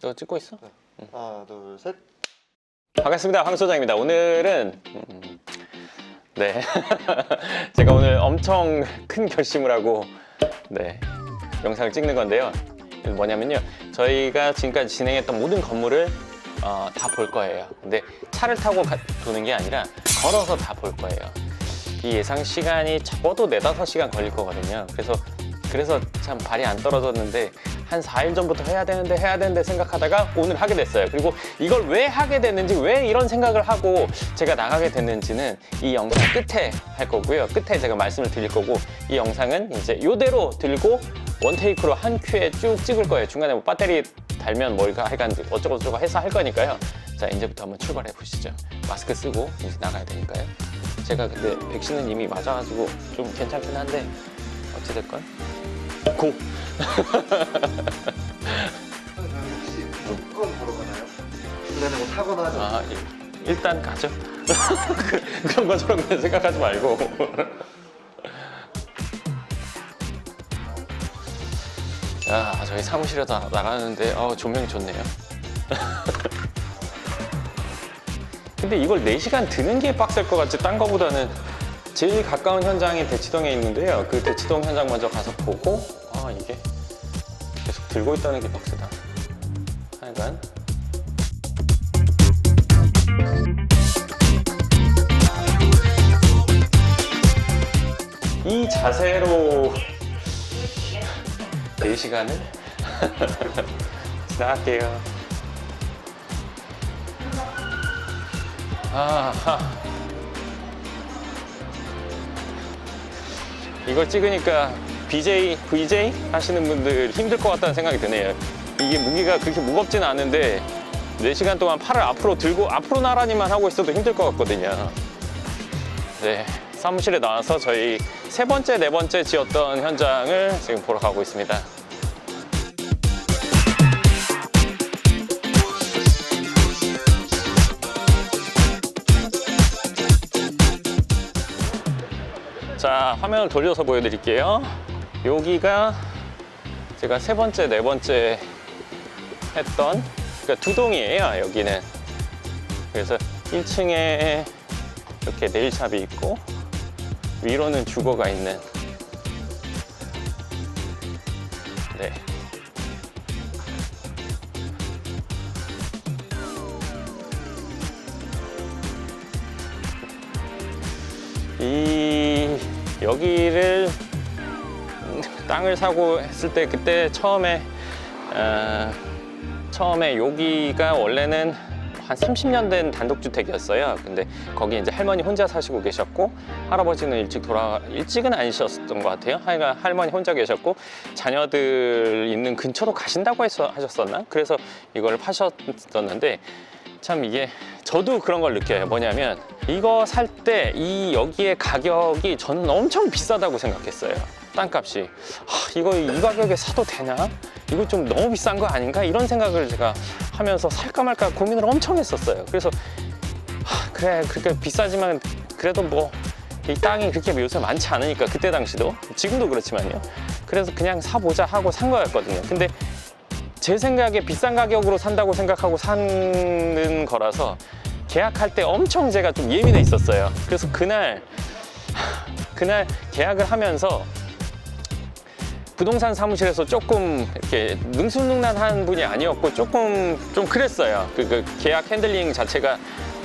너 찍고 있어? 네. 하나, 둘, 셋. 반갑습니다. 황 소장입니다. 오늘은 네 제가 오늘 엄청 큰 결심을 하고 네 영상을 찍는 건데요. 뭐냐면요, 저희가 지금까지 진행했던 모든 건물을 다 볼 거예요. 근데 차를 타고 도는 게 아니라 걸어서 다 볼 거예요. 이 예상 시간이 적어도 4-5시간 걸릴 거거든요. 그래서 참 발이 안 떨어졌는데 한 4일 전부터 해야 되는데 생각하다가 오늘 하게 됐어요. 그리고 이걸 왜 하게 됐는지, 왜 이런 생각을 하고 제가 나가게 됐는지는 이 영상 끝에 할 거고요. 끝에 제가 말씀을 드릴 거고, 이 영상은 이제 이대로 들고 원테이크로 한 큐에 쭉 찍을 거예요. 중간에 뭐 배터리 달면 뭘까 하여간 어쩌고저쩌고 해서 할 거니까요. 자, 이제부터 한번 출발해 보시죠. 마스크 쓰고 이제 나가야 되니까요. 제가 근데 백신은 이미 맞아가지고 좀 괜찮긴 한데 어찌됐건 고! 혹시 무조건 보러 가나요? 중간에 뭐 타거나 하죠? 아, 일단 가죠. 그런 것처럼 그냥 생각하지 말고. 야, 저희 사무실에도 나가는데 조명이 좋네요. 근데 이걸 4시간 드는 게 빡셀 것 같지, 딴 거보다는. 제일 가까운 현장이 대치동에 있는데요. 그 대치동 현장 먼저 가서 보고, 이게 계속 들고 있다는 게 빡세다. 하여간 이 자세로 4시간을 지나갈게요. 이걸 찍으니까 VJ 하시는 분들 힘들 것 같다는 생각이 드네요. 이게 무게가 그렇게 무겁지는 않은데 4시간 동안 팔을 앞으로 들고 앞으로 나란히만 하고 있어도 힘들 것 같거든요. 네, 사무실에 나와서 저희 3번째, 4번째 지었던 현장을 지금 보러 가고 있습니다. 자, 화면을 돌려서 보여드릴게요. 여기가 제가 3번째, 4번째 했던, 그러니까 2동이에요, 여기는. 그래서 1층에 이렇게 네일샵이 있고 위로는 주거가 있는. 네. 여기를 땅을 사고 했을 때, 그때 처음에 여기가 원래는 한 30년 된 단독주택이었어요. 근데 거기 이제 할머니 혼자 사시고 계셨고, 할아버지는 일찍은 아니셨던 것 같아요. 하여간 할머니 혼자 계셨고, 자녀들 있는 근처로 가신다고 하셨었나? 그래서 이걸 파셨었는데, 참 이게 저도 그런 걸 느껴요. 뭐냐면 이거 살 때 여기의 가격이 저는 엄청 비싸다고 생각했어요. 땅값이. 이거 이 가격에 사도 되나? 이거 좀 너무 비싼 거 아닌가? 이런 생각을 제가 하면서 살까 말까 고민을 엄청 했었어요. 그래서 그래, 그렇게 비싸지만 그래도 뭐 이 땅이 그렇게 요새 많지 않으니까, 그때 당시도, 지금도 그렇지만요. 그래서 그냥 사보자 하고 산 거였거든요. 근데 제 생각에 비싼 가격으로 산다고 생각하고 사는 거라서 계약할 때 엄청 제가 좀 예민해 있었어요. 그래서 그날 계약을 하면서 부동산 사무실에서 조금 이렇게 능수능란한 분이 아니었고 조금 좀 그랬어요. 그 계약 핸들링 자체가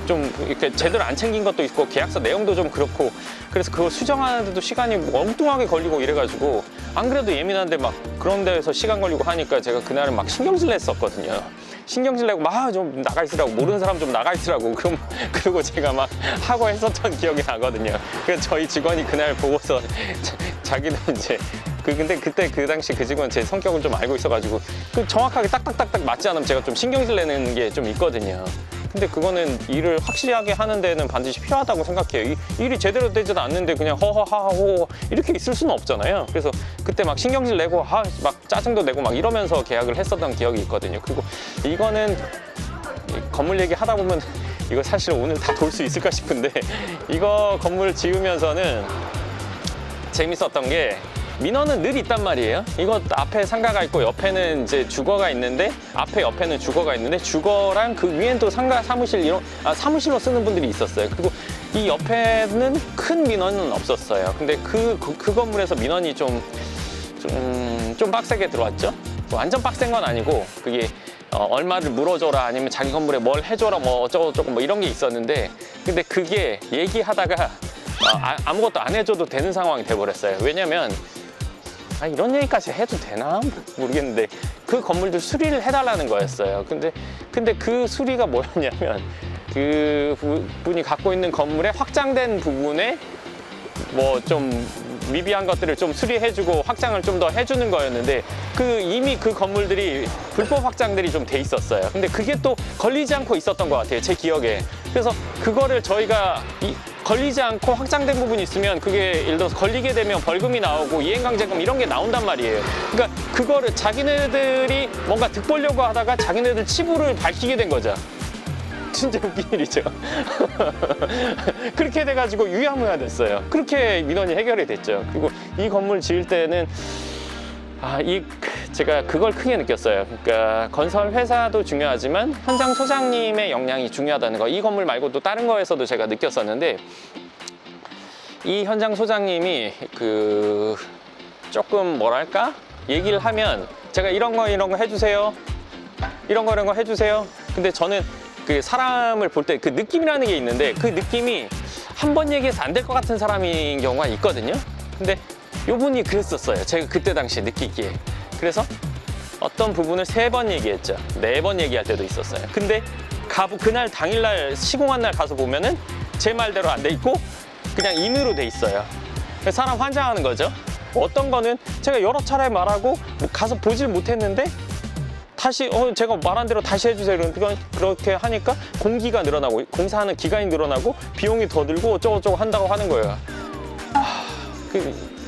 좀 이렇게 제대로 안 챙긴 것도 있고, 계약서 내용도 좀 그렇고, 그래서 그걸 수정하는데도 시간이 엉뚱하게 걸리고 이래가지고, 안 그래도 예민한데 막 그런 데에서 시간 걸리고 하니까 제가 그날은 막 신경질 냈었거든요. 신경질 내고 막 좀 나가 있으라고, 모르는 사람 좀 나가 있으라고, 그리고 제가 막 하고 했었던 기억이 나거든요. 그래서 저희 직원이 그날 보고서 자기는 이제 근데 그때 그 당시 그 직원 제 성격을 좀 알고 있어가지고, 정확하게 딱딱딱딱 맞지 않으면 제가 좀 신경질 내는 게 좀 있거든요. 근데 그거는 일을 확실하게 하는 데는 반드시 필요하다고 생각해요. 일이 제대로 되지도 않는데 그냥 허허하호 이렇게 있을 수는 없잖아요. 그래서 그때 막 신경질 내고 막 짜증도 내고 막 이러면서 계약을 했었던 기억이 있거든요. 그리고 이거는 건물 얘기 하다 보면 이거 사실 오늘 다 돌 수 있을까 싶은데, 이거 건물 지으면서는 재밌었던 게 민원은 늘 있단 말이에요. 이거 앞에 상가가 있고 옆에는 이제 주거가 있는데 앞에 옆에는 주거가 있는데 주거랑 그 위엔 또 상가 사무실 사무실로 쓰는 분들이 있었어요. 그리고 이 옆에는 큰 민원은 없었어요. 근데 그 건물에서 민원이 좀 빡세게 들어왔죠. 완전 빡센 건 아니고 그게 얼마를 물어줘라 아니면 자기 건물에 뭘 해줘라 뭐 어쩌고저쩌고 뭐 이런 게 있었는데 근데 그게 얘기하다가 아무것도 안 해줘도 되는 상황이 돼버렸어요. 왜냐면 이런 얘기까지 해도 되나 모르겠는데 그 건물들 수리를 해달라는 거였어요. 근데 그 수리가 뭐였냐면 그 분이 갖고 있는 건물의 확장된 부분에 뭐 좀 미비한 것들을 좀 수리해주고 확장을 좀 더 해주는 거였는데 이미 그 건물들이 불법 확장들이 좀 돼 있었어요. 근데 그게 또 걸리지 않고 있었던 것 같아요, 제 기억에. 그래서 그거를 저희가 걸리지 않고 확장된 부분이 있으면 그게 예를 들어서 걸리게 되면 벌금이 나오고 이행강제금 이런 게 나온단 말이에요. 그러니까 그거를 자기네들이 뭔가 득보려고 하다가 자기네들 치부를 밝히게 된 거죠. 진짜 웃긴 일이죠. 그렇게 돼가지고 유야무야 됐어요. 그렇게 민원이 해결이 됐죠. 그리고 이 건물 지을 때는 제가 그걸 크게 느꼈어요. 그러니까 건설 회사도 중요하지만 현장 소장님의 역량이 중요하다는 거. 이 건물 말고도 다른 거에서도 제가 느꼈었는데 이 현장 소장님이 조금 뭐랄까 얘기를 하면 제가 이런 거 해주세요. 이런 거 해주세요. 근데 저는 그 사람을 볼 때 그 느낌이라는 게 있는데 그 느낌이 한 번 얘기해서 안 될 것 같은 사람인 경우가 있거든요. 근데 요분이 그랬었어요. 제가 그때 당시에 느끼기에. 그래서 어떤 부분을 3번 얘기했죠. 4번 얘기할 때도 있었어요. 근데 그날 당일날 시공한 날 가서 보면은 제 말대로 안 돼 있고 그냥 인으로 돼 있어요. 그래서 사람 환장하는 거죠. 어떤 거는 제가 여러 차례 말하고 가서 보질 못했는데 다시 제가 말한 대로 다시 해주세요. 그렇게 하니까 공기가 늘어나고 공사하는 기간이 늘어나고 비용이 더 들고 어쩌고저쩌고 한다고 하는 거예요.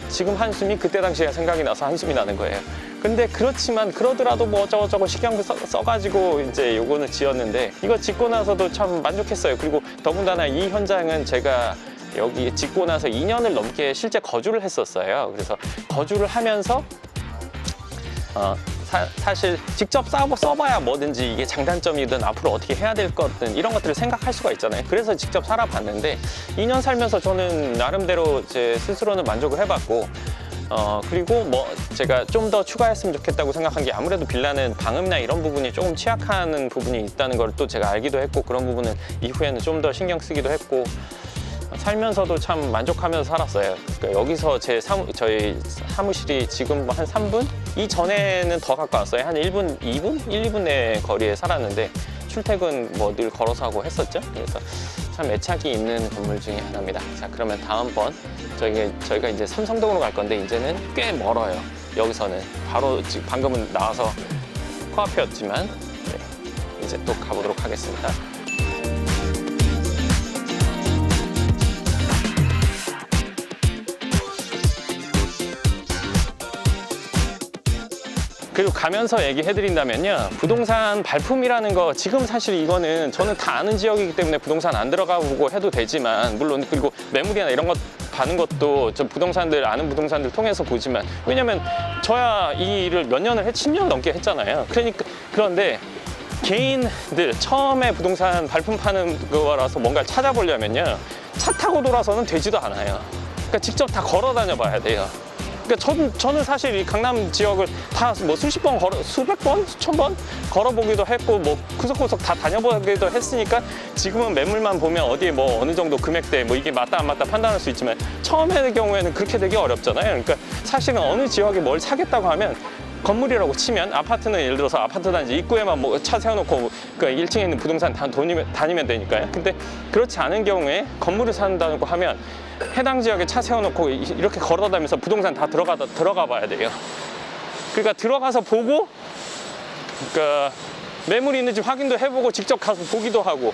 지금 한숨이 그때 당시에 생각이 나서 한숨이 나는 거예요. 근데 그렇지만 그러더라도 뭐 어쩌고저쩌고 신경 써가지고 이제 요거는 지었는데 이거 짓고 나서도 참 만족했어요. 그리고 더군다나 이 현장은 제가 여기 짓고 나서 2년을 넘게 실제 거주를 했었어요. 그래서 거주를 하면서 사실 직접 써봐야 뭐든지 이게 장단점이든 앞으로 어떻게 해야 될 거든 이런 것들을 생각할 수가 있잖아요. 그래서 직접 살아봤는데 2년 살면서 저는 나름대로 제 스스로는 만족을 해봤고 그리고 뭐 제가 좀 더 추가했으면 좋겠다고 생각한 게 아무래도 빌라는 방음이나 이런 부분이 조금 취약한 부분이 있다는 걸 또 제가 알기도 했고 그런 부분은 이후에는 좀 더 신경 쓰기도 했고 살면서도 참 만족하면서 살았어요. 그러니까 여기서 저희 사무실이 지금 한 3분? 이전에는 더 가까웠어요. 한 1분, 2분? 1, 2분의 거리에 살았는데 출퇴근 뭐 늘 걸어서 하고 했었죠. 그래서 참 애착이 있는 건물 중에 하나입니다. 자, 그러면 다음번 저희가 이제 삼성동으로 갈 건데 이제는 꽤 멀어요. 여기서는 바로 지금 방금은 나와서 코앞이었지만 이제 또 가보도록 하겠습니다. 그리고 가면서 얘기해드린다면요, 부동산 발품이라는 거 지금 사실 이거는 저는 다 아는 지역이기 때문에 부동산 안 들어가보고 해도 되지만 물론 그리고 매물이나 이런 것 가는 것도 저 아는 부동산들 통해서 보지만 왜냐면 저야 이 일을 몇 년을 10년 넘게 했잖아요. 그런데 개인들 처음에 부동산 발품 파는 거라서 뭔가를 찾아보려면요 차 타고 돌아서는 되지도 않아요. 그러니까 직접 다 걸어 다녀 봐야 돼요. 그러니까 저는 사실 이 강남 지역을 다 뭐 수십 번 수백 번, 수천 번 걸어보기도 했고 뭐 구석구석 다 다녀보기도 했으니까 지금은 매물만 보면 어디에 뭐 어느 정도 금액대 뭐 이게 맞다 안 맞다 판단할 수 있지만 처음의 경우에는 그렇게 되기 어렵잖아요. 그러니까 사실은 어느 지역에 뭘 사겠다고 하면 건물이라고 치면 아파트는 예를 들어서 아파트 단지 입구에만 뭐 차 세워놓고 그 1층에 있는 부동산 다니면 되니까요. 근데 그렇지 않은 경우에 건물을 산다고 하면 해당 지역에 차 세워놓고 이렇게 걸어다니면서 부동산 다 들어가 봐야 돼요. 그러니까 들어가서 보고 그러니까 매물이 있는지 확인도 해보고 직접 가서 보기도 하고.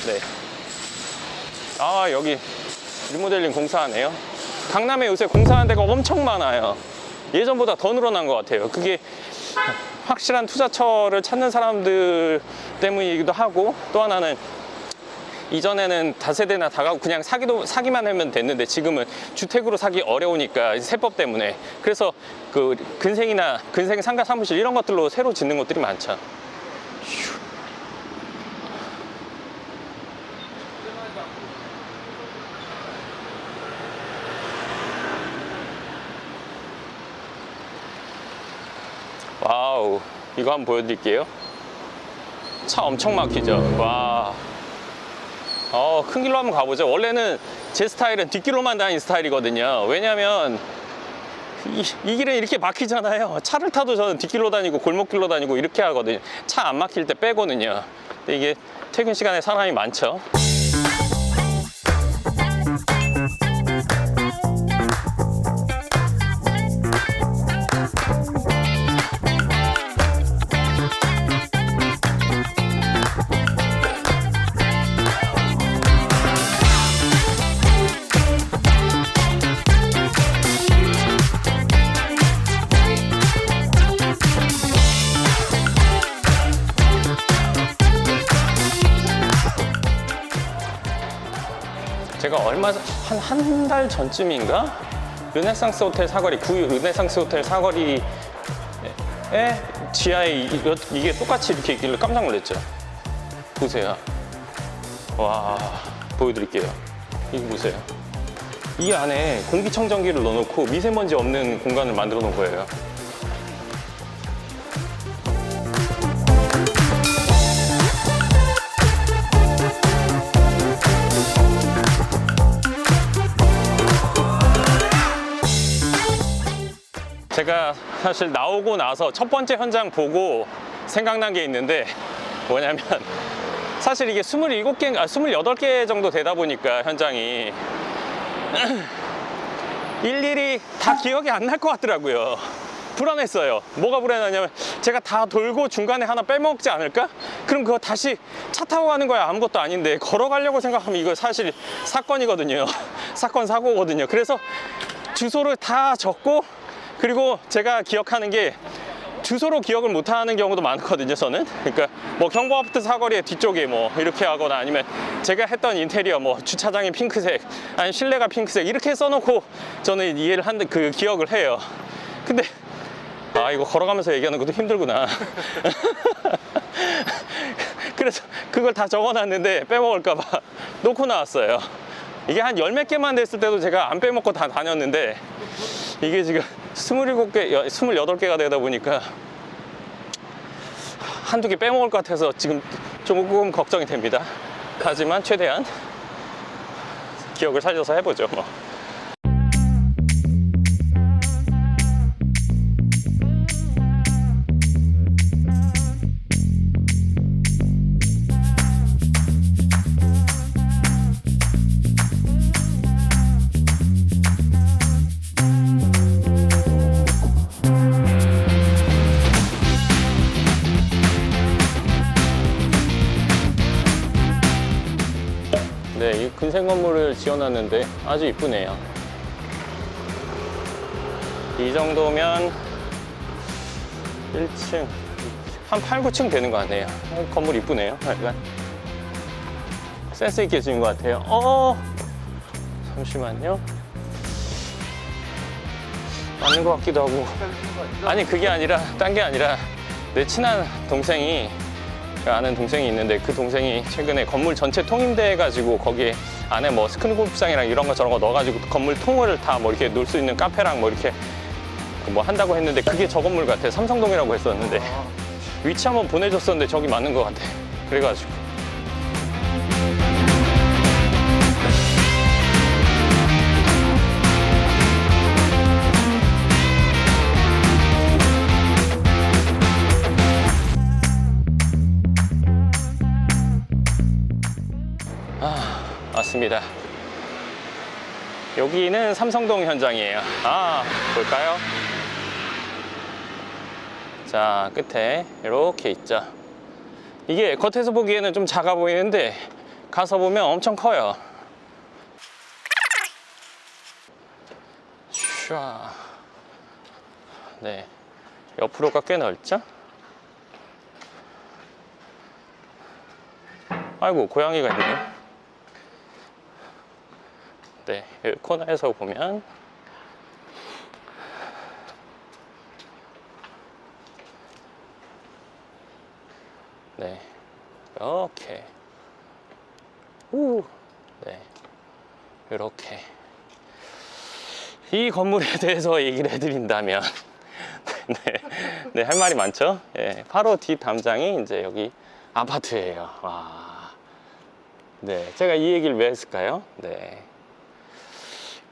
네. 여기 리모델링 공사하네요. 강남에 요새 공사하는 데가 엄청 많아요. 예전보다 더 늘어난 것 같아요. 그게 확실한 투자처를 찾는 사람들 때문이기도 하고 또 하나는 이전에는 다세대나 다가구 그냥 사기만 하면 됐는데 지금은 주택으로 사기 어려우니까 세법 때문에. 그래서 그 근생 상가 사무실 이런 것들로 새로 짓는 것들이 많죠. 휴. 와우, 이거 한번 보여드릴게요. 차 엄청 막히죠. 와, 큰 길로 한번 가보죠. 원래는 제 스타일은 뒷길로만 다니는 스타일이거든요. 왜냐면 이 길은 이렇게 막히잖아요. 차를 타도 저는 뒷길로 다니고 골목길로 다니고 이렇게 하거든요. 차 안 막힐 때 빼거든요. 근데 이게 퇴근 시간에 사람이 많죠. 제가 한 달 전쯤인가? 르네상스 호텔 사거리, 구유 르네상스 호텔 사거리에 지하에 이게 똑같이 이렇게 있길래 깜짝 놀랐죠. 보세요. 와, 보여드릴게요. 이거 보세요. 이 안에 공기청정기를 넣어놓고 미세먼지 없는 공간을 만들어 놓은 거예요. 제가 사실 나오고 나서 첫 번째 현장 보고 생각난 게 있는데 뭐냐면 사실 이게 28개 정도 되다 보니까 현장이 일일이 다 기억이 안 날 것 같더라고요. 불안했어요. 뭐가 불안하냐면 제가 다 돌고 중간에 하나 빼먹지 않을까? 그럼 그거 다시 차 타고 가는 거야. 아무것도 아닌데 걸어가려고 생각하면 이거 사실 사건이거든요. 사건 사고거든요. 그래서 주소를 다 적고, 그리고 제가 기억하는 게 주소로 기억을 못하는 경우도 많거든요, 저는. 그러니까 뭐 경보아파트 사거리의 뒤쪽에 뭐 이렇게 하거나, 아니면 제가 했던 인테리어 뭐 주차장이 핑크색, 아니면 실내가 핑크색 이렇게 써놓고 저는 그 기억을 해요. 근데 이거 걸어가면서 얘기하는 것도 힘들구나. 그래서 그걸 다 적어놨는데 빼먹을까봐 놓고 나왔어요. 이게 한 열 몇 개만 됐을 때도 제가 안 빼먹고 다 다녔는데 이게 지금 27개, 28개가 되다 보니까 한두 개 빼먹을 것 같아서 지금 조금 걱정이 됩니다. 하지만 최대한 기억을 살려서 해보죠, 뭐. 네, 이 근생 건물을 지어놨는데 아주 이쁘네요. 이 정도면 1층, 한 8, 9층 되는 것 같네요. 건물 이쁘네요. 약간 센스 있게 지은 것 같아요. 잠시만요. 맞는 것 같기도 하고. 아니, 그게 아니라, 딴 게 아니라 내 친한 동생이, 아는 동생이 있는데 그 동생이 최근에 건물 전체 통임돼가지고 거기에 안에 뭐 스크린 골프장이랑 이런 거 저런 거 넣어가지고 건물 통을 다 뭐 이렇게 놀 수 있는 카페랑 뭐 이렇게 뭐 한다고 했는데 그게 저 건물 같아요. 삼성동이라고 했었는데 위치 한번 보내줬었는데 저기 맞는 것 같아. 그래가지고 맞습니다. 여기는 삼성동 현장이에요. 볼까요? 자, 끝에 이렇게 있죠. 이게 겉에서 보기에는 좀 작아 보이는데 가서 보면 엄청 커요. 슈아. 네, 옆으로가 꽤 넓죠? 아이고, 고양이가 있네. 네, 이 코너에서 보면 네, 이렇게 네, 이렇게 이 건물에 대해서 얘기를 해드린다면 네, 할 말이 많죠. 예, 바로 뒷 담장이 이제 여기 아파트예요. 와, 네, 제가 이 얘기를 왜 했을까요? 네,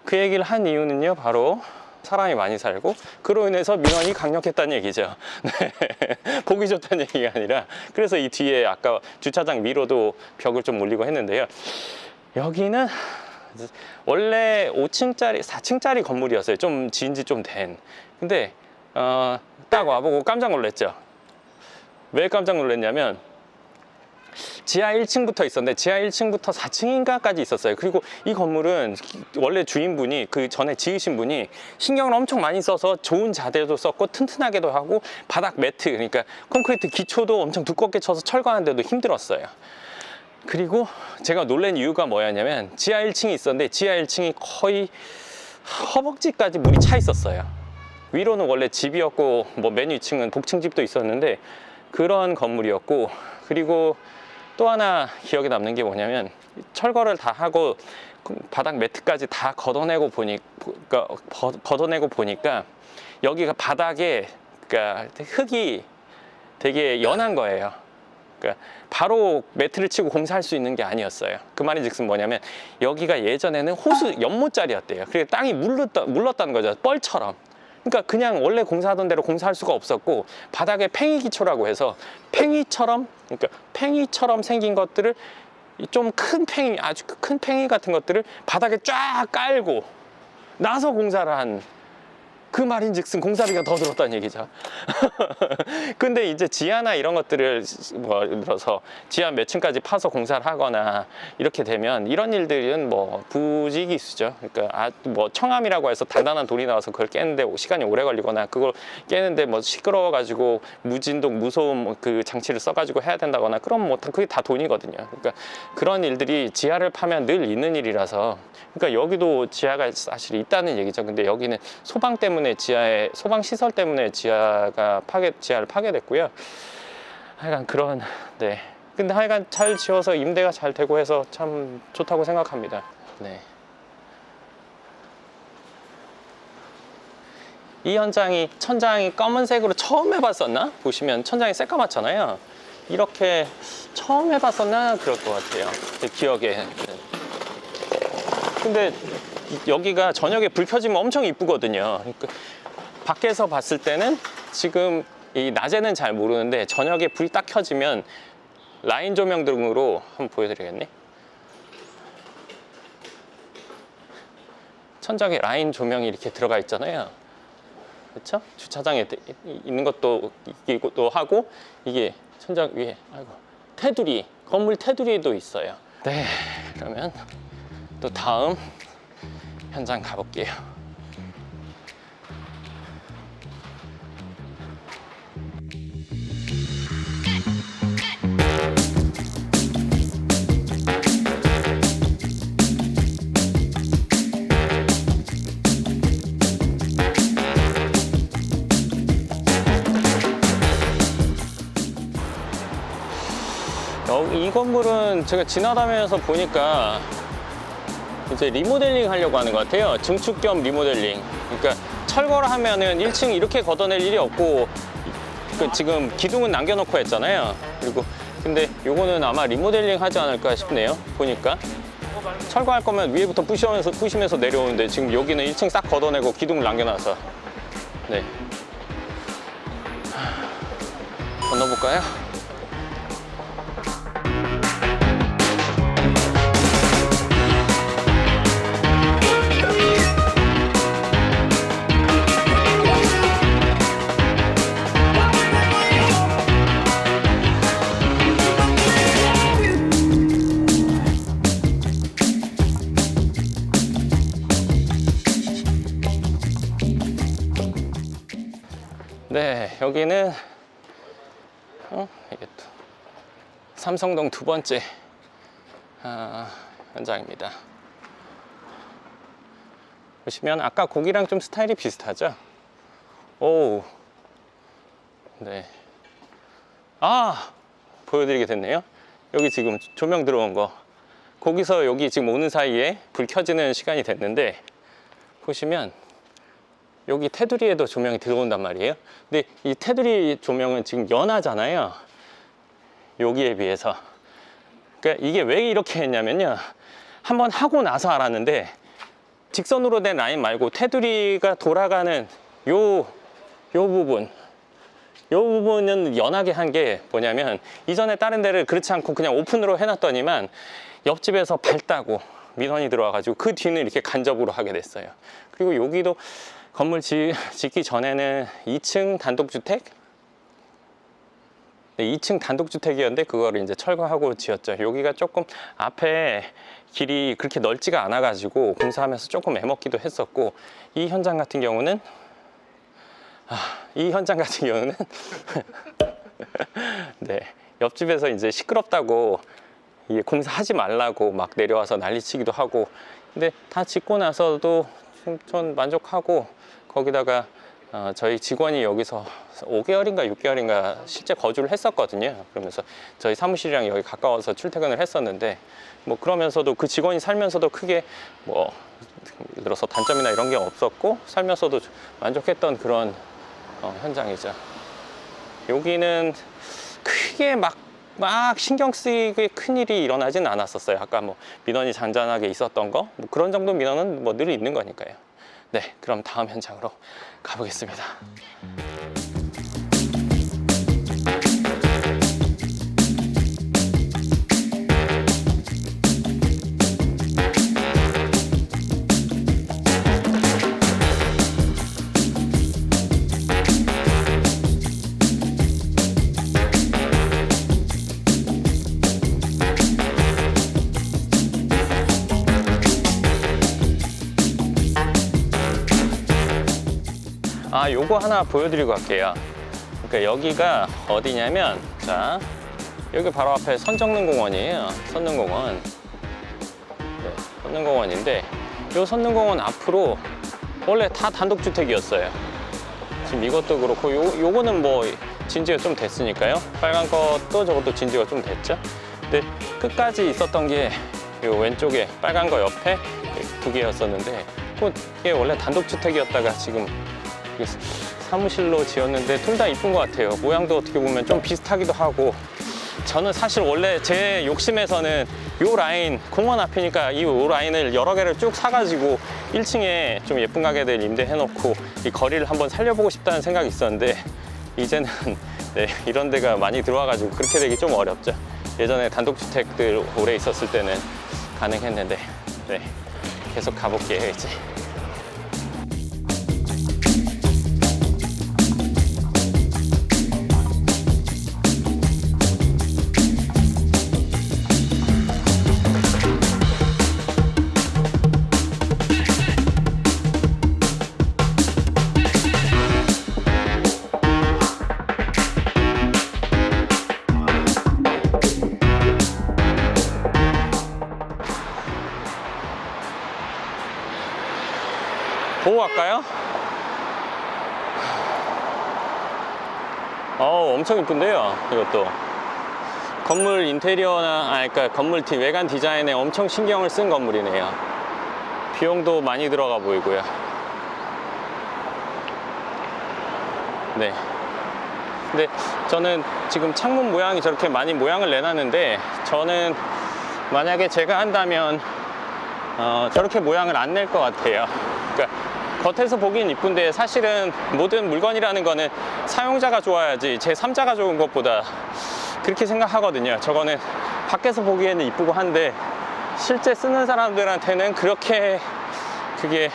그 얘기를 한 이유는요, 바로 사람이 많이 살고 그로 인해서 민원이 강력했다는 얘기죠. 네, 보기 좋다는 얘기가 아니라, 그래서 이 뒤에 아까 주차장 위로도 벽을 좀 올리고 했는데요. 여기는 원래 5층짜리 4층짜리 건물이었어요. 좀 지은 지 좀 된. 근데 딱 와보고 깜짝 놀랐죠. 왜 깜짝 놀랐냐면 지하 1층부터 있었는데 지하 1층부터 4층인가까지 있었어요. 그리고 이 건물은 원래 주인분이, 그 전에 지으신 분이 신경을 엄청 많이 써서 좋은 자재도 썼고 튼튼하게도 하고 바닥 매트, 그러니까 콘크리트 기초도 엄청 두껍게 쳐서 철거하는데도 힘들었어요. 그리고 제가 놀란 이유가 뭐였냐면 지하 1층이 있었는데 지하 1층이 거의 허벅지까지 물이 차 있었어요. 위로는 원래 집이었고 뭐 맨 위층은 복층집도 있었는데 그런 건물이었고, 그리고 또 하나 기억에 남는 게 뭐냐면 철거를 다 하고 바닥 매트까지 다 걷어내고 보니까 여기가 바닥에, 그러니까 흙이 되게 연한 거예요. 그러니까 바로 매트를 치고 공사할 수 있는 게 아니었어요. 그 말인즉슨 뭐냐면 여기가 예전에는 호수 연못자리였대요. 그래서 땅이 물렀다는 거죠, 뻘처럼. 그러니까 그냥 원래 공사하던 대로 공사할 수가 없었고, 바닥에 팽이 기초라고 해서 팽이처럼, 그러니까 팽이처럼 생긴 것들을, 좀 큰 팽이, 아주 큰 팽이 같은 것들을 바닥에 쫙 깔고 나서 공사를 한, 그 말인즉슨 공사비가 더 들었다는 얘기죠. 근데 이제 지하나 이런 것들을 뭐 예를 들어서 지하 몇 층까지 파서 공사를 하거나 이렇게 되면 이런 일들은 뭐 부지기수죠. 그러니까 뭐 청암이라고 해서 단단한 돌이 나와서 그걸 깨는데 시간이 오래 걸리거나, 그걸 깨는데 뭐 시끄러워 가지고 무진동 무소음 그 장치를 써 가지고 해야 된다거나, 그럼 뭐 그게 다 돈이거든요. 그러니까 그런 일들이 지하를 파면 늘 있는 일이라서, 그러니까 여기도 지하가 사실 있다는 얘기죠. 근데 여기는 소방 때문에 소방 시설 때문에 지하를 파괴됐고요. 하여간 그런, 네. 근데 하여간 잘 지어서 임대가 잘 되고 해서 참 좋다고 생각합니다. 네. 이 현장이, 천장이 검은색으로 처음 해봤었나? 보시면 천장이 새까맣잖아요. 이렇게 처음 해봤었나? 그럴 것 같아요, 제 기억에. 네. 근데 여기가 저녁에 불 켜지면 엄청 이쁘거든요. 그러니까 밖에서 봤을 때는 지금 이 낮에는 잘 모르는데 저녁에 불이 딱 켜지면 라인 조명 등으로 한번 보여드리겠네. 천장에 라인 조명이 이렇게 들어가 있잖아요. 그렇죠? 주차장에 있는 것도 있기도 하고, 이게 천장 위에 테두리, 건물 테두리도 있어요. 네, 그러면 또 다음 현장 가볼게요. 이 건물은 제가 지나다니면서 보니까 이제 리모델링 하려고 하는 것 같아요. 증축 겸 리모델링. 그러니까 철거를 하면은 1층 이렇게 걷어낼 일이 없고, 지금 기둥은 남겨놓고 했잖아요. 그리고 근데 요거는 아마 리모델링 하지 않을까 싶네요. 보니까 철거할 거면 위에부터 부시면서 내려오는데 지금 여기는 1층 싹 걷어내고 기둥을 남겨놔서. 네. 건너볼까요? 네, 여기는 이게 또 삼성동 두 번째 현장입니다. 보시면 아까 고기랑 좀 스타일이 비슷하죠? 오, 네. 아, 보여드리게 됐네요. 여기 지금 조명 들어온 거. 거기서 여기 지금 오는 사이에 불 켜지는 시간이 됐는데, 보시면 여기 테두리에도 조명이 들어온단 말이에요. 근데 이 테두리 조명은 지금 연하잖아요. 여기에 비해서. 그러니까 이게 왜 이렇게 했냐면요. 한번 하고 나서 알았는데, 직선으로 된 라인 말고 테두리가 돌아가는 요 부분은 연하게 한 게 뭐냐면, 이전에 다른 데를 그렇지 않고 그냥 오픈으로 해놨더니만 옆집에서 밝다고 민원이 들어와가지고 그 뒤는 이렇게 간접으로 하게 됐어요. 그리고 여기도 건물 짓기 전에는 2층 단독주택? 네, 2층 단독주택이었는데 그거를 이제 철거하고 지었죠. 여기가 조금 앞에 길이 그렇게 넓지가 않아 가지고 공사하면서 조금 애먹기도 했었고, 이 현장 같은 경우는 네, 옆집에서 이제 시끄럽다고 이게 공사하지 말라고 막 내려와서 난리치기도 하고, 근데 다 짓고 나서도 전 만족하고, 거기다가 저희 직원이 여기서 5개월인가 6개월인가 실제 거주를 했었거든요. 그러면서 저희 사무실이랑 여기 가까워서 출퇴근을 했었는데, 뭐 그러면서도 그 직원이 살면서도 크게 뭐 예를 들어서 단점이나 이런 게 없었고, 살면서도 만족했던 그런 현장이죠. 여기는 크게 막 신경 쓰이게 큰 일이 일어나진 않았었어요. 아까 뭐 민원이 잔잔하게 있었던 거, 뭐 그런 정도 민원은 뭐 늘 있는 거니까요. 네, 그럼 다음 현장으로 가보겠습니다. 요거 하나 보여드리고 갈게요. 그러니까 여기가 어디냐면, 자, 여기 바로 앞에 선정릉공원이에요. 선릉공원. 네, 선릉공원인데, 요 선릉공원 앞으로 원래 다 단독주택이었어요. 지금 이것도 그렇고, 요거는 뭐 진지가 좀 됐으니까요. 빨간 것도 저것도 진지가 좀 됐죠. 근데 끝까지 있었던 게 요 왼쪽에 빨간 거 옆에 두 개였었는데, 그게 원래 단독주택이었다가 지금 사무실로 지었는데 둘 다 이쁜 것 같아요. 모양도 어떻게 보면 좀 비슷하기도 하고, 저는 사실 원래 제 욕심에서는 요 라인, 공원 앞이니까 이 라인을 여러 개를 쭉 사가지고 1층에 좀 예쁜 가게들 임대해놓고 이 거리를 한번 살려보고 싶다는 생각이 있었는데, 이제는 네, 이런 데가 많이 들어와가지고 그렇게 되기 좀 어렵죠. 예전에 단독주택들 오래 있었을 때는 가능했는데, 네, 계속 가볼게요 이제. 보고 갈까요? 엄청 이쁜데요, 이것도. 건물 인테리어나, 그러니까 건물 외관 디자인에 엄청 신경을 쓴 건물이네요. 비용도 많이 들어가 보이고요. 네. 근데 저는 지금 창문 모양이 저렇게 많이 모양을 내놨는데, 저는 만약에 제가 한다면 저렇게 모양을 안 낼 것 같아요. 그러니까 겉에서 보기엔 이쁜데, 사실은 모든 물건이라는 거는 사용자가 좋아야지 제3자가 좋은 것보다, 그렇게 생각하거든요. 저거는 밖에서 보기에는 이쁘고 한데 실제 쓰는 사람들한테는 그렇게 그게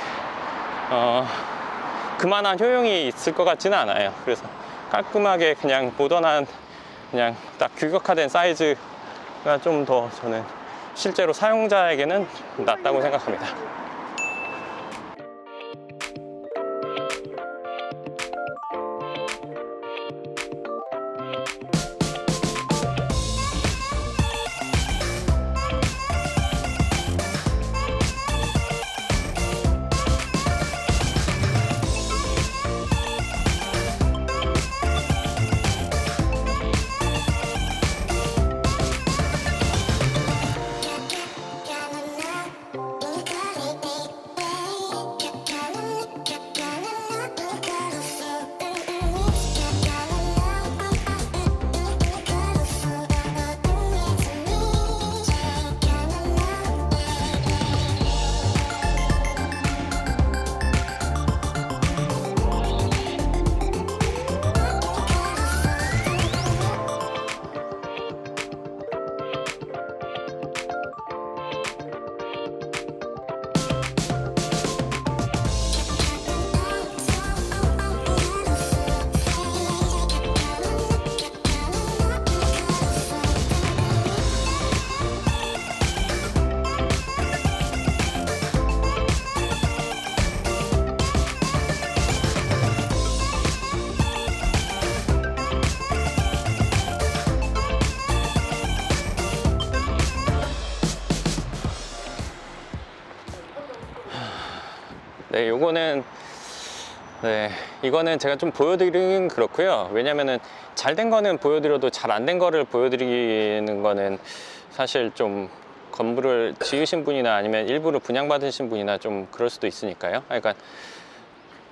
그만한 효용이 있을 것 같지는 않아요. 그래서 깔끔하게 그냥 모던한, 그냥 딱 규격화된 사이즈가 좀 더 저는 실제로 사용자에게는 낫다고 생각합니다. 네, 요거는 네, 이거는 제가 좀 보여드리긴 그렇고요. 왜냐면은 잘 된 거는 보여드려도 잘 안 된 거를 보여드리는 거는 사실 좀 건물을 지으신 분이나 아니면 일부러 분양받으신 분이나 좀 그럴 수도 있으니까요. 그러니까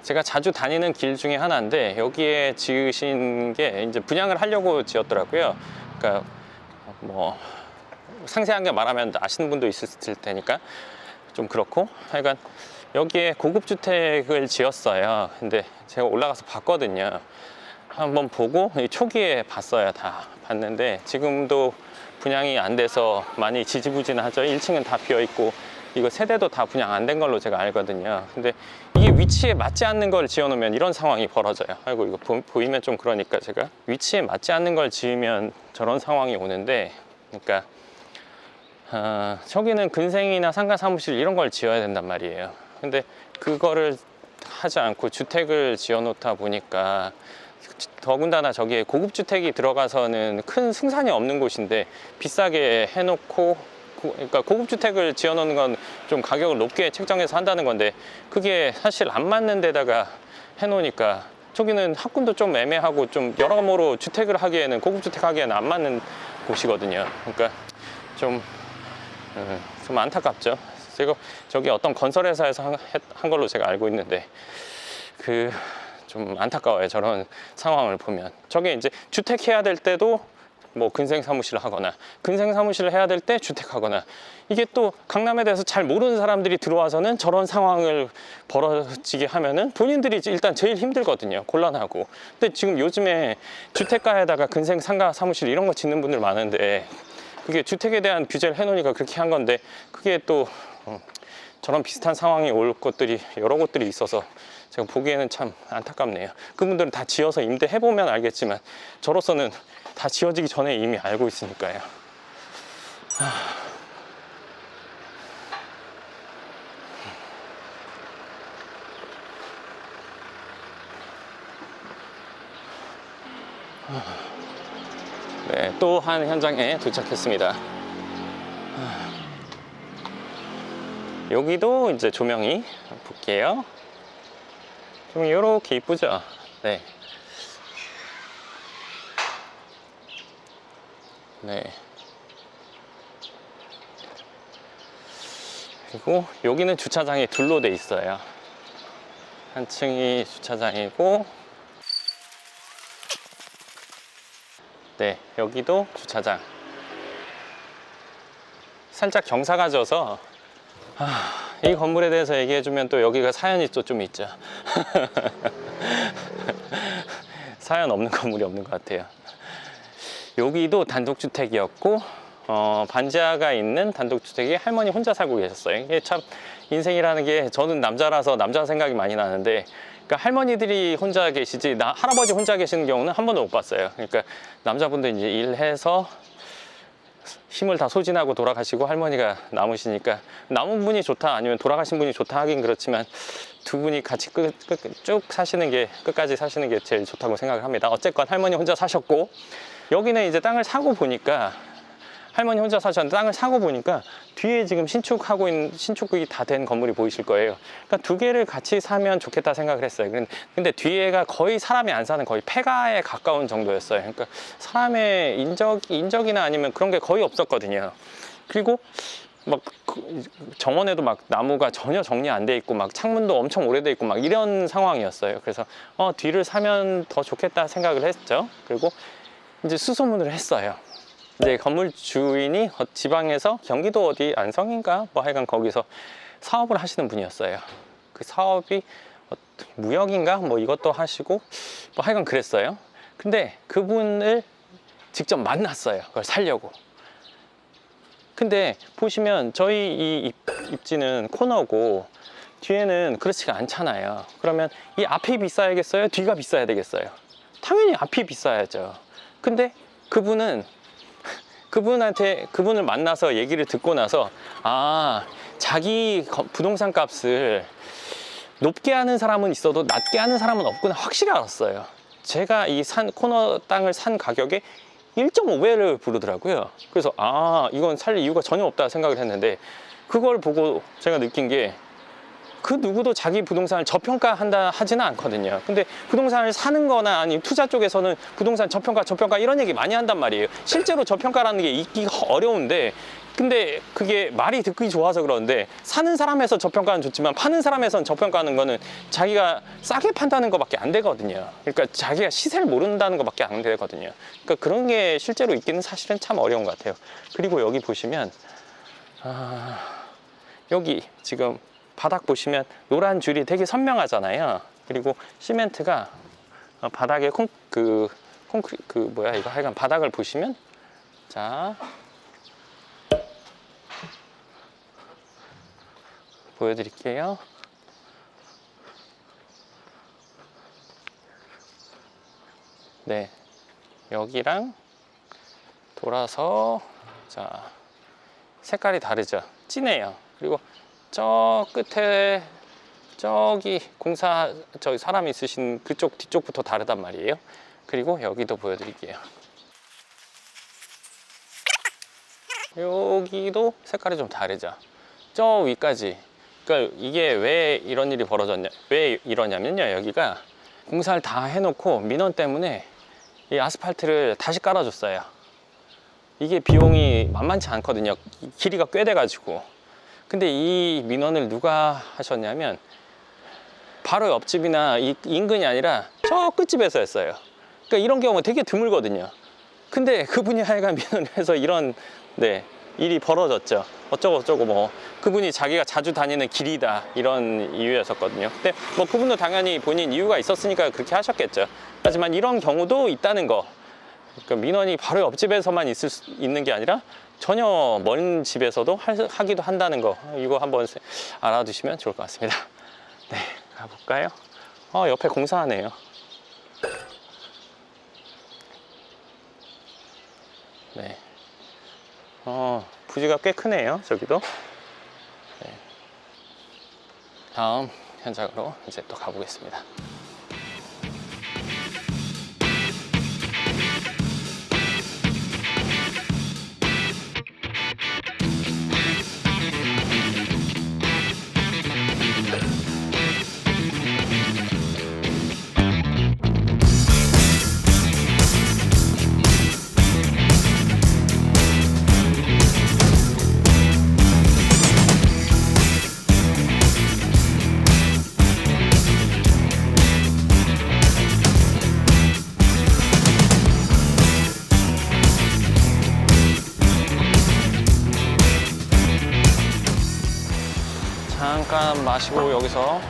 제가 자주 다니는 길 중에 하나인데 여기에 지으신 게 이제 분양을 하려고 지었더라고요. 그러니까 뭐 상세하게 말하면 아시는 분도 있을 테니까 좀 그렇고, 하여간 여기에 고급 주택을 지었어요. 근데 제가 올라가서 봤거든요. 한번 보고 초기에 봤어요. 다 봤는데 지금도 분양이 안 돼서 많이 지지부진하죠. 1층은 다 비어 있고 이거 세대도 다 분양 안 된 걸로 제가 알거든요. 근데 이게 위치에 맞지 않는 걸 지어놓으면 이런 상황이 벌어져요. 아이고, 이거 보이면 좀 그러니까 제가 위치에 맞지 않는 걸 지으면 저런 상황이 오는데, 그러니까 저기는 근생이나 상가 사무실 이런 걸 지어야 된단 말이에요. 근데 그거를 하지 않고 주택을 지어 놓다 보니까, 더군다나 저기에 고급 주택이 들어가서는 큰 승산이 없는 곳인데 비싸게 해놓고, 그러니까 고급 주택을 지어 놓는 건 좀 가격을 높게 책정해서 한다는 건데 그게 사실 안 맞는 데다가 해 놓으니까 저기는 학군도 좀 애매하고 좀 여러모로 주택을 하기에는, 고급 주택 하기에는 안 맞는 곳이거든요. 그러니까 좀 안타깝죠. 제가 저기 어떤 건설회사에서 한 걸로 제가 알고 있는데 좀 안타까워요. 저런 상황을 보면. 저게 이제 주택 해야 될 때도 뭐 근생 사무실을 하거나, 근생 사무실을 해야 될 때 주택하거나, 이게 또 강남에 대해서 잘 모르는 사람들이 들어와서는 저런 상황을 벌어지게 하면은 본인들이 일단 제일 힘들거든요. 곤란하고. 근데 지금 요즘에 주택가에다가 근생 상가 사무실 이런 거 짓는 분들 많은데 그게 주택에 대한 규제를 해놓으니까 그렇게 한 건데, 그게 또 저런 비슷한 상황이 올 것들이 여러 곳들이 있어서 제가 보기에는 참 안타깝네요. 그분들은 다 지어서 임대해보면 알겠지만 저로서는 다 지어지기 전에 이미 알고 있으니까요. 네, 또 한 현장에 도착했습니다. 여기도 이제 조명이 볼게요. 조명이 이렇게 이쁘죠? 네. 네. 그리고 여기는 주차장이 둘로 돼 있어요. 한 층이 주차장이고, 네, 여기도 주차장. 살짝 경사가 져서 이 건물에 대해서 얘기해주면 또 여기가 사연이 또 좀 있죠. 사연 없는 건물이 없는 것 같아요. 여기도 단독주택이었고, 반지하가 있는 단독주택에 할머니 혼자 살고 계셨어요. 이게 참 인생이라는 게, 저는 남자라서 남자 생각이 많이 나는데, 그러니까 할머니들이 혼자 계시지 할아버지 혼자 계시는 경우는 한 번도 못 봤어요. 그러니까 남자분들 이제 일해서 힘을 다 소진하고 돌아가시고 할머니가 남으시니까, 남은 분이 좋다 아니면 돌아가신 분이 좋다 하긴 그렇지만 두 분이 같이 쭉 사시는 게, 끝까지 사시는 게 제일 좋다고 생각을 합니다. 어쨌건 할머니 혼자 사셨고, 여기는 이제 땅을 사고 보니까, 할머니 혼자 사셨는데 땅을 사고 보니까 뒤에 지금 신축이 다 된 건물이 보이실 거예요. 그러니까 두 개를 같이 사면 좋겠다 생각을 했어요. 근데 뒤에가 거의 사람이 안 사는, 거의 폐가에 가까운 정도였어요. 그러니까 사람의 인적이나 아니면 그런 게 거의 없었거든요. 그리고 막 정원에도 막 나무가 전혀 정리 안 돼 있고, 막 창문도 엄청 오래돼 있고 막 이런 상황이었어요. 그래서 뒤를 사면 더 좋겠다 생각을 했죠. 그리고 이제 수소문을 했어요. 이제 건물 주인이 지방에서 경기도 어디 안성인가 뭐 하여간 거기서 사업을 하시는 분이었어요. 그 사업이 무역인가 뭐 이것도 하시고 뭐 하여간 그랬어요. 근데 그분을 직접 만났어요. 그걸 살려고. 근데 보시면 저희 이 입지는 코너고 뒤에는 그렇지가 않잖아요. 그러면 이 앞이 비싸야겠어요? 뒤가 비싸야 되겠어요? 당연히 앞이 비싸야죠. 근데 그분을 만나서 얘기를 듣고 나서, 자기 부동산 값을 높게 하는 사람은 있어도 낮게 하는 사람은 없구나 확실히 알았어요. 제가 이 코너 땅을 산 가격에 1.5배를 부르더라고요. 그래서 이건 살 이유가 전혀 없다 생각을 했는데, 그걸 보고 제가 느낀 게, 그 누구도 자기 부동산을 저평가한다 하지는 않거든요. 근데 부동산을 사는 거나 아니 투자 쪽에서는 부동산 저평가 이런 얘기 많이 한단 말이에요. 실제로 저평가라는 게 있기 어려운데, 근데 그게 말이 듣기 좋아서 그러는데, 사는 사람에서 저평가는 좋지만 파는 사람에선 저평가하는 거는 자기가 싸게 판다는 것밖에 안 되거든요. 그러니까 자기가 시세를 모른다는 것밖에 안 되거든요. 그러니까 그런 게 실제로 있기는 사실은 참 어려운 것 같아요. 그리고 여기 보시면 여기 지금 바닥 보시면 노란 줄이 되게 선명하잖아요. 그리고 시멘트가 바닥에 뭐야 이거 하여간 바닥을 보시면, 자 보여드릴게요. 네, 여기랑 돌아서, 자 색깔이 다르죠. 진해요. 그리고 저 끝에 저기 저기 사람 있으신 그쪽 뒤쪽부터 다르단 말이에요. 그리고 여기도 보여드릴게요. 여기도 색깔이 좀 다르죠. 저 위까지. 그러니까 이게 왜 이런 일이 왜 이러냐면요, 여기가 공사를 다 해놓고 민원 때문에 이 아스팔트를 다시 깔아줬어요. 이게 비용이 만만치 않거든요. 길이가 꽤 돼가지고. 근데 이 민원을 누가 하셨냐면 바로 옆집이나 인근이 아니라 저 끝집에서 했어요. 그러니까 이런 경우가 되게 드물거든요. 근데 그분이 하여간 민원을 해서 이런 일이 벌어졌죠. 어쩌고 뭐 그분이 자기가 자주 다니는 길이다 이런 이유였었거든요. 근데 뭐 그분도 당연히 본인 이유가 있었으니까 그렇게 하셨겠죠. 하지만 이런 경우도 있다는 거. 그러니까 민원이 바로 옆집에서만 있는 게 아니라 전혀 먼 집에서도 하기도 한다는 거, 이거 한번 알아두시면 좋을 것 같습니다. 네, 가볼까요? 옆에 공사하네요. 네, 부지가 꽤 크네요, 저기도. 네. 다음 현장으로 이제 또 가보겠습니다. 잠깐 마시고 여기서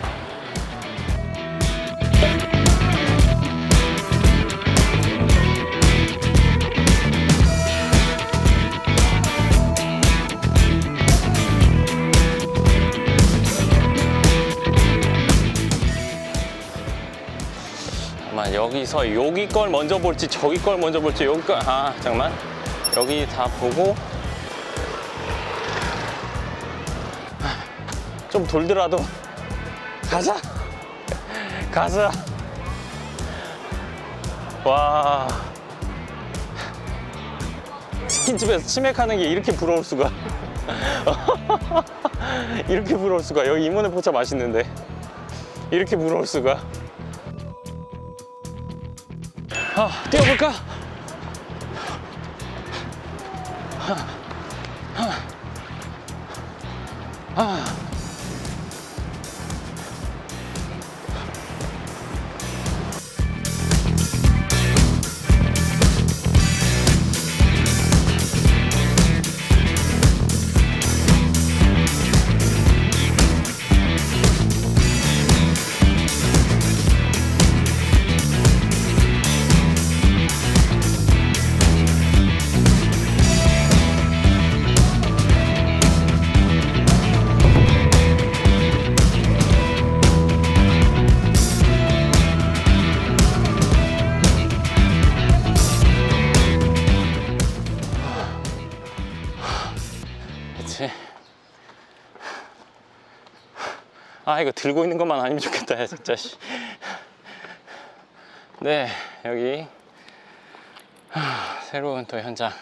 아마 여기서 여기 걸 먼저 볼지 저기 걸 먼저 볼지, 여기 걸, 잠깐만, 여기 다 보고 좀 돌더라도 가자. 와, 치킨집에서 치맥하는 게 이렇게 부러울 수가. 이렇게 부러울 수가. 여기 이모네 포차 맛있는데 이렇게 부러울 수가. 뛰어볼까? 그치. 이거 들고 있는 것만 아니면 좋겠다, 야, 진짜. 네, 여기 새로운 또 현장.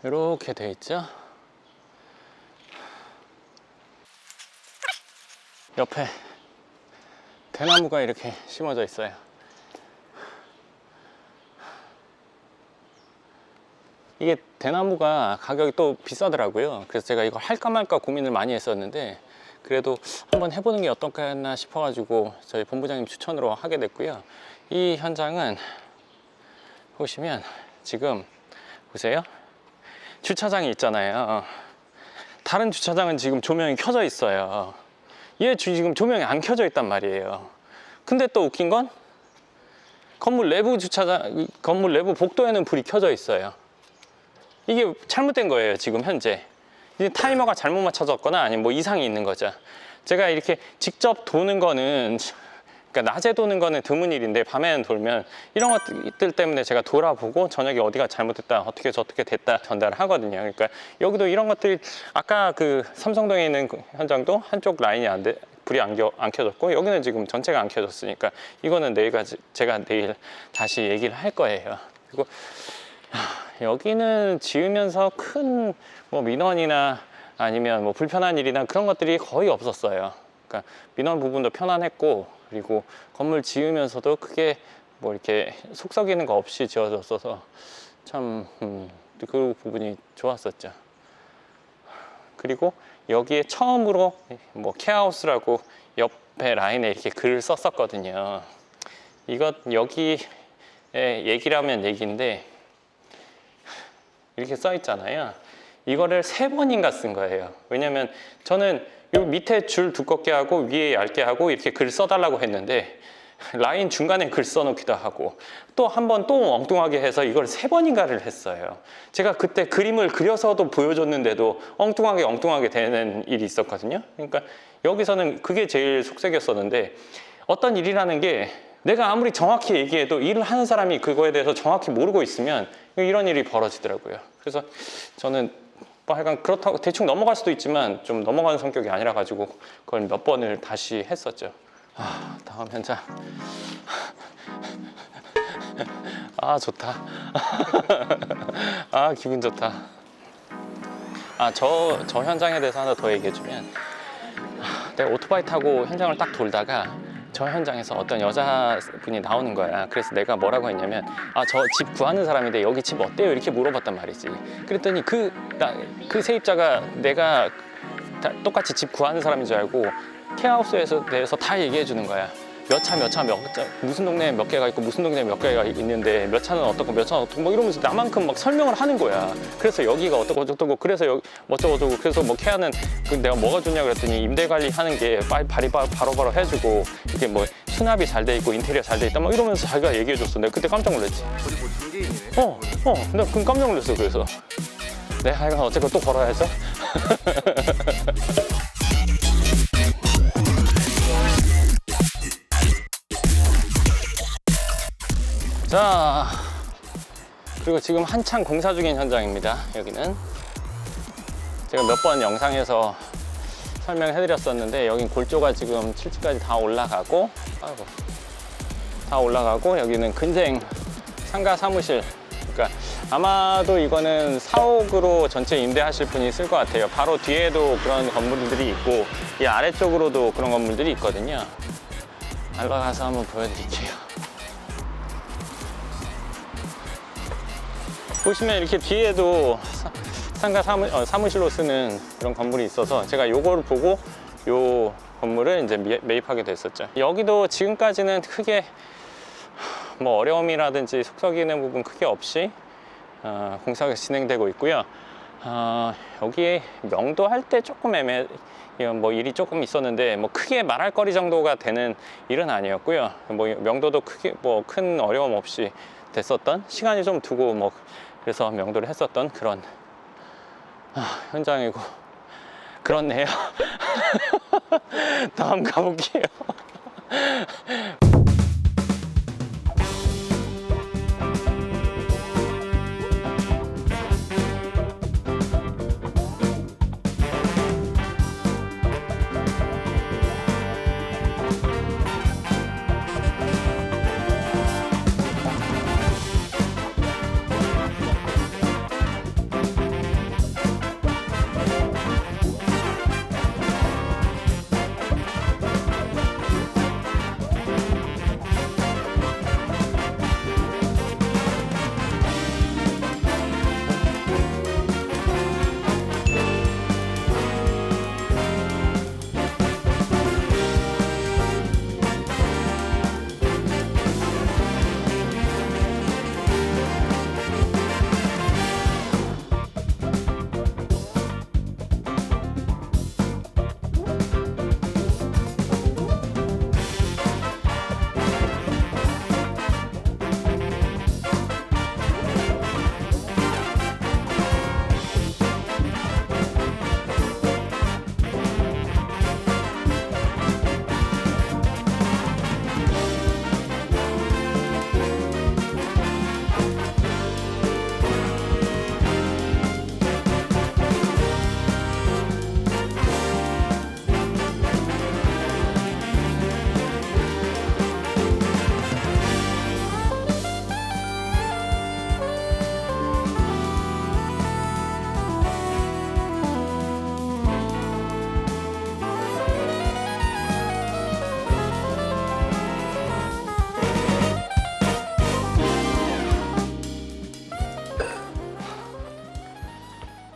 이렇게 돼 있죠. 옆에 대나무가 이렇게 심어져 있어요. 이게 대나무가 가격이 또 비싸더라고요. 그래서 제가 이거 할까 말까 고민을 많이 했었는데 그래도 한번 해보는 게 어떨까 싶어가지고 저희 본부장님 추천으로 하게 됐고요. 이 현장은 보시면 지금 보세요. 주차장이 있잖아요. 다른 주차장은 지금 조명이 켜져 있어요. 얘 지금 조명이 안 켜져 있단 말이에요. 근데 또 웃긴 건 건물 내부 주차장, 건물 내부 복도에는 불이 켜져 있어요. 이게 잘못된 거예요, 지금 현재. 이제 타이머가 잘못 맞춰졌거나 아니면 뭐 이상이 있는 거죠. 제가 이렇게 직접 도는 거는, 그러니까 낮에 도는 거는 드문 일인데 밤에는 돌면 이런 것들 때문에 제가 돌아보고 저녁에 어디가 잘못됐다, 어떻게 저렇게 됐다 전달을 하거든요. 그러니까 여기도 이런 것들이 아까 그 삼성동에 있는 그 현장도 한쪽 라인이 불이 안 켜졌고 여기는 지금 전체가 안 켜졌으니까 이거는 제가 내일 다시 얘기를 할 거예요. 그리고 여기는 지으면서 큰 뭐 민원이나 아니면 뭐 불편한 일이나 그런 것들이 거의 없었어요. 그러니까 민원 부분도 편안했고 그리고 건물 지으면서도 크게 뭐 이렇게 속 썩이는 거 없이 지어졌어서 참 그 부분이 좋았었죠. 그리고 여기에 처음으로 뭐 케어하우스라고 옆에 라인에 이렇게 글을 썼었거든요. 이것 여기에 얘기라면 얘기인데 이렇게 써 있잖아요. 이거를 3번인가 쓴 거예요. 왜냐면 저는 요 밑에 줄 두껍게 하고 위에 얇게 하고 이렇게 글 써달라고 했는데 라인 중간에 글 써놓기도 하고 또 한 번 또 엉뚱하게 해서 이걸 3번인가를 했어요. 제가 그때 그림을 그려서도 보여줬는데도 엉뚱하게 되는 일이 있었거든요. 그러니까 여기서는 그게 제일 속색이었었는데 어떤 일이라는 게 내가 아무리 정확히 얘기해도 일을 하는 사람이 그거에 대해서 정확히 모르고 있으면 이런 일이 벌어지더라고요. 그래서 저는 뭐 하여간 그렇다고 대충 넘어갈 수도 있지만 좀 넘어가는 성격이 아니라 가지고 그걸 몇 번을 다시 했었죠. 다음 현장. 좋다. 기분 좋다. 저 현장에 대해서 하나 더 얘기해주면 내가 오토바이 타고 현장을 딱 돌다가 저 현장에서 어떤 여자분이 나오는 거야. 그래서 내가 뭐라고 했냐면 저 집 구하는 사람인데 여기 집 어때요? 이렇게 물어봤단 말이지. 그랬더니 그 세입자가 내가 똑같이 집 구하는 사람인 줄 알고 케어하우스에 대해서 다 얘기해 주는 거야. 몇 차, 무슨 동네에 몇 개가 있고 무슨 동네에 몇 개가 있는데 몇 차는 어떻고 몇 차는 어떻고 뭐 이러면서 나만큼 막 설명을 하는 거야. 그래서 여기가 어떻고 저쩌고 그래서 여기 뭐 어쩌고 그래서 뭐 케어는 내가 뭐가 좋냐 그랬더니 임대 관리하는 게 바로바로 해주고 이게 뭐 수납이 잘 돼 있고 인테리어 잘 돼 있다 뭐 이러면서 자기가 얘기해 줬어. 내가 그때 깜짝 놀랐지. 거의 뭐 중개인이네. 내가 그럼 깜짝 놀랐어. 그래서 하여간 어쨌건 또 걸어야죠. 자, 그리고 지금 한창 공사 중인 현장입니다. 여기는 제가 몇 번 영상에서 설명해 드렸었는데 여긴 골조가 지금 7층까지 다 올라가고 여기는 근생 상가 사무실. 그러니까 아마도 이거는 사옥으로 전체 임대하실 분이 있을 것 같아요. 바로 뒤에도 그런 건물들이 있고 이 아래쪽으로도 그런 건물들이 있거든요. 올라가서 한번 보여드릴게요. 보시면 이렇게 뒤에도 상가 사무실로 쓰는 그런 건물이 있어서 제가 요거를 보고 요 건물을 이제 매입하게 됐었죠. 여기도 지금까지는 크게 뭐 어려움이라든지 속썩이는 부분 크게 없이 공사가 진행되고 있고요. 여기에 명도 할 때 조금 뭐 일이 조금 있었는데 뭐 크게 말할 거리 정도가 되는 일은 아니었고요. 뭐 명도도 크게 뭐 큰 어려움 없이 됐었던, 시간이 좀 두고 뭐 그래서 명도를 했었던 그런 현장이고 그렇네요. 다음 가볼게요.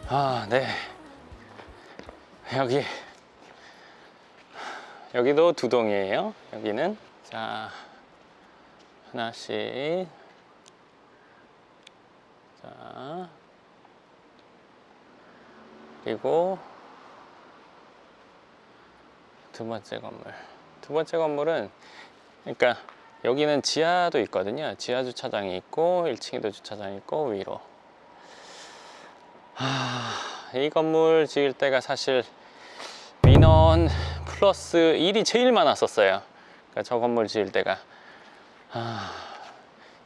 아, 네. 여기도 두 동이에요. 여기는 자 하나씩 자 그리고 두 번째 건물은 그러니까 여기는 지하도 있거든요. 지하 주차장이 있고 1층에도 주차장이 있고 위로. 이 건물 지을 때가 사실 민원 플러스 일이 제일 많았었어요. 그러니까 저 건물 지을 때가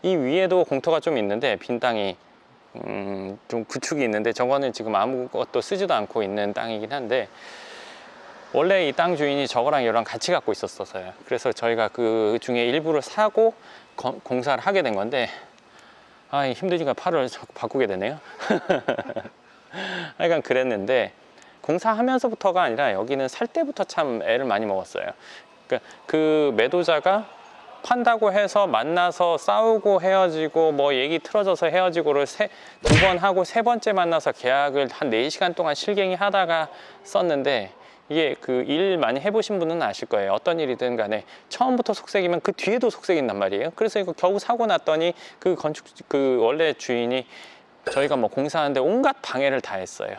이 위에도 공터가 좀 있는데 빈 땅이 좀 구축이 있는데 저거는 지금 아무것도 쓰지도 않고 있는 땅이긴 한데 원래 이 땅 주인이 저거랑 이거랑 같이 갖고 있었어요. 그래서 저희가 그 중에 일부를 사고 공사를 하게 된 건데 힘드니까 팔을 자꾸 바꾸게 되네요. 하여간 그랬는데 공사하면서부터가 아니라 여기는 살 때부터 참 애를 많이 먹었어요. 그러니까 그 매도자가 판다고 해서 만나서 싸우고 헤어지고 뭐 얘기 틀어져서 헤어지고를 두 번 하고 세 번째 만나서 계약을 한 4시간 동안 실갱이 하다가 썼는데 이게 그 일 많이 해보신 분은 아실 거예요. 어떤 일이든 간에 처음부터 속색이면 그 뒤에도 속색인단 말이에요. 그래서 이거 겨우 사고 났더니 그 원래 주인이 저희가 뭐 공사하는데 온갖 방해를 다 했어요.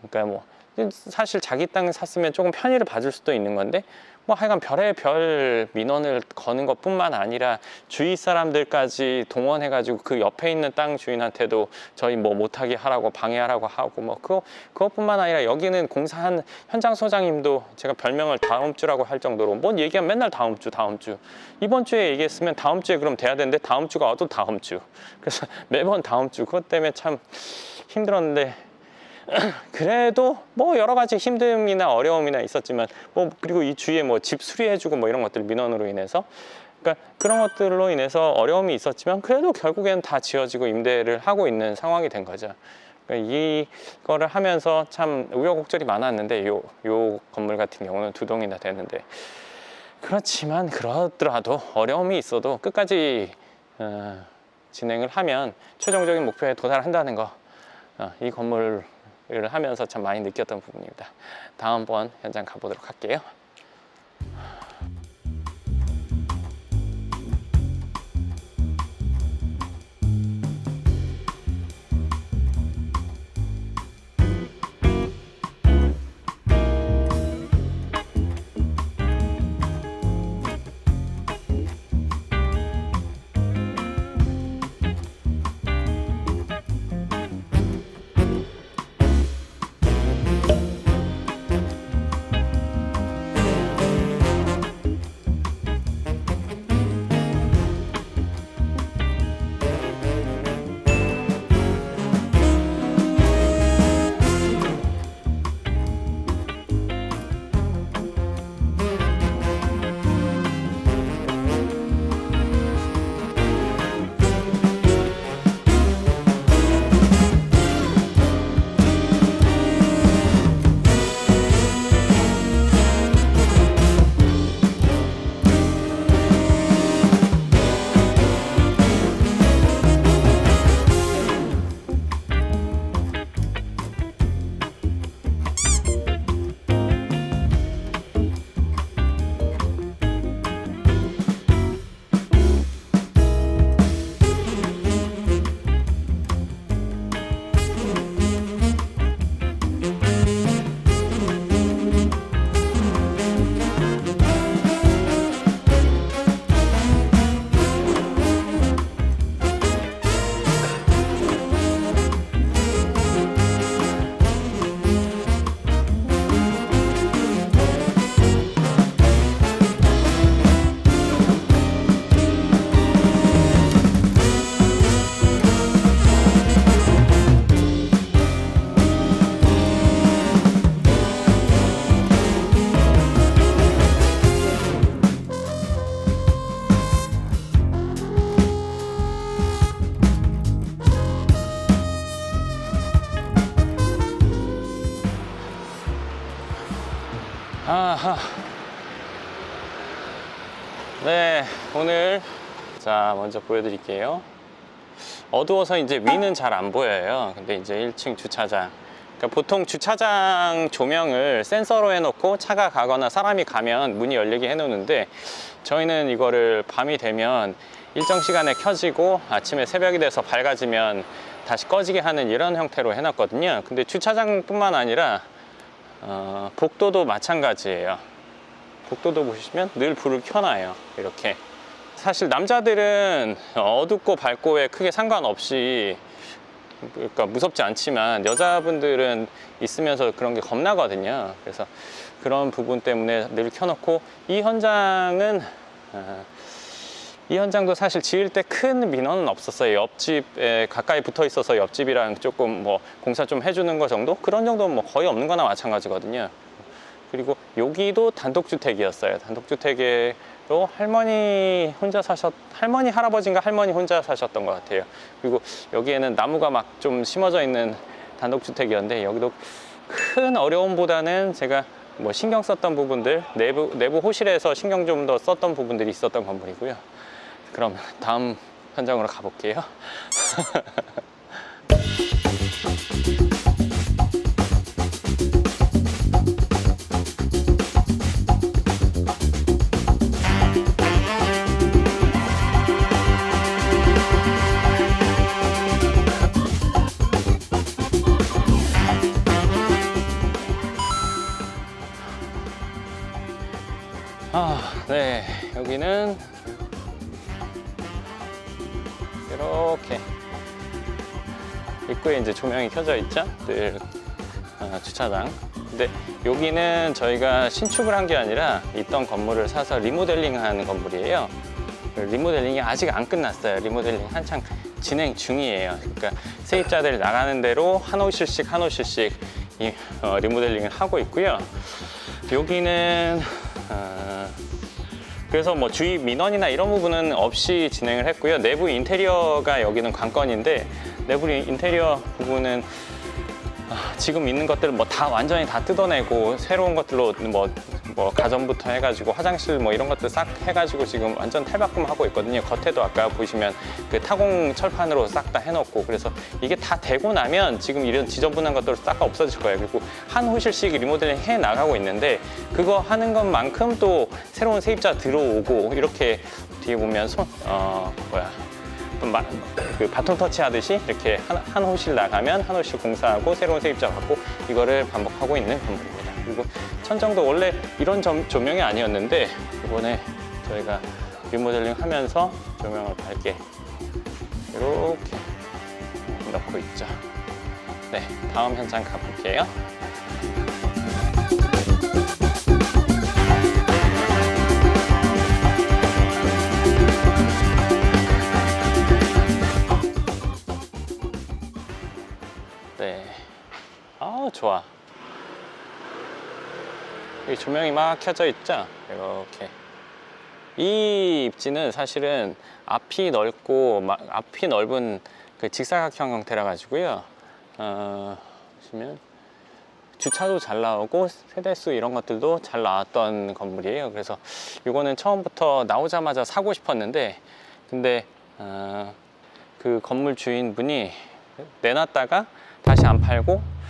그러니까 뭐 사실 자기 땅 샀으면 조금 편의를 봐줄 수도 있는 건데 뭐 하여간 별의별 민원을 거는 것뿐만 아니라 주위 사람들까지 동원해가지고 그 옆에 있는 땅 주인한테도 저희 뭐 못하게 하라고 방해하라고 하고 뭐 그것뿐만 아니라 여기는 공사한 현장 소장님도 제가 별명을 다음 주라고 할 정도로 뭔 얘기하면 맨날 다음 주 이번 주에 얘기했으면 다음 주에 그럼 돼야 되는데 다음 주가 와도 다음 주 그래서 매번 다음 주 그것 때문에 참 힘들었는데 그래도 뭐 여러 가지 힘듦이나 어려움이나 있었지만 뭐 그리고 이 주위에 뭐 집 수리해주고 뭐 이런 것들 민원으로 인해서 그러니까 그런 것들로 인해서 어려움이 있었지만 그래도 결국엔 다 지어지고 임대를 하고 있는 상황이 된 거죠. 그러니까 이거를 하면서 참 우여곡절이 많았는데 요 건물 같은 경우는 두 동이나 되는데 그렇지만 그러더라도 어려움이 있어도 끝까지 진행을 하면 최종적인 목표에 도달한다는 거 이 건물을 하면서 참 많이 느꼈던 부분입니다. 다음번 현장 가보도록 할게요. 아하. 네, 오늘 자 먼저 보여드릴게요. 어두워서 이제 위는 잘 안 보여요. 근데 이제 1층 주차장 그러니까 보통 주차장 조명을 센서로 해놓고 차가 가거나 사람이 가면 문이 열리게 해놓는데, 저희는 이거를 밤이 되면 일정 시간에 켜지고 아침에 새벽이 돼서 밝아지면 다시 꺼지게 하는 이런 형태로 해놨거든요. 근데 주차장뿐만 아니라 복도도 마찬가지예요. 복도도 보시면 늘 불을 켜놔요. 이렇게. 사실 남자들은 어둡고 밝고에 크게 상관없이, 그러니까 무섭지 않지만 여자분들은 있으면서 그런 게 겁나거든요. 그래서 그런 부분 때문에 늘 켜놓고, 이 현장도 사실 지을 때 큰 민원은 없었어요. 옆집에 가까이 붙어 있어서 옆집이랑 조금 뭐 공사 좀 해주는 거 정도? 그런 정도는 뭐 거의 없는 거나 마찬가지거든요. 그리고 여기도 단독주택이었어요. 단독주택으로 할머니 할아버지인가 할머니 혼자 사셨던 것 같아요. 그리고 여기에는 나무가 막 좀 심어져 있는 단독주택이었는데, 여기도 큰 어려움보다는 제가 뭐 신경 썼던 부분들, 내부 호실에서 신경 좀 더 썼던 부분들이 있었던 건물이고요. 그럼 다음 현장으로 가볼게요. 네, 여기는 이렇게 입구에 이제 조명이 켜져 있죠. 늘 주차장. 근데 여기는 저희가 신축을 한 게 아니라 있던 건물을 사서 리모델링한 건물이에요. 리모델링이 아직 안 끝났어요. 리모델링 한창 진행 중이에요. 그러니까 세입자들 나가는 대로 한 호실씩 리모델링을 하고 있고요. 여기는 그래서 뭐 주위 민원이나 이런 부분은 없이 진행을 했고요. 내부 인테리어가 여기는 관건인데, 내부 인테리어 부분은 지금 있는 것들 뭐 다 완전히 다 뜯어내고 새로운 것들로 뭐 가전부터 해가지고 화장실 뭐 이런 것들 싹 해가지고 지금 완전 탈바꿈하고 있거든요. 겉에도 아까 보시면 그 타공 철판으로 싹 다 해놓고, 그래서 이게 다 되고 나면 지금 이런 지저분한 것들 싹 다 없어질 거예요. 그리고 한 호실씩 리모델링 해 나가고 있는데, 그거 하는 것만큼 또 새로운 세입자 들어오고, 이렇게 뒤에 보면 그 바톤 터치 하듯이 이렇게 한 호실 나가면 한 호실 공사하고 새로운 세입자 받고, 이거를 반복하고 있는 건물입니다. 그리고 천정도 원래 이런 조명이 아니었는데, 이번에 저희가 리모델링 하면서 조명을 밝게 이렇게 넣고 있죠. 네, 다음 현장 가볼게요. 네, 좋아. 이 조명이 막 켜져 있죠? 이렇게. 이 입지는 사실은 앞이 넓은 그 직사각형 형태라 가지고요. 보시면 주차도 잘 나오고 세대수 이런 것들도 잘 나왔던 건물이에요. 그래서 이거는 처음부터 나오자마자 사고 싶었는데, 근데 그 건물 주인분이 내놨다가 다시 안 팔고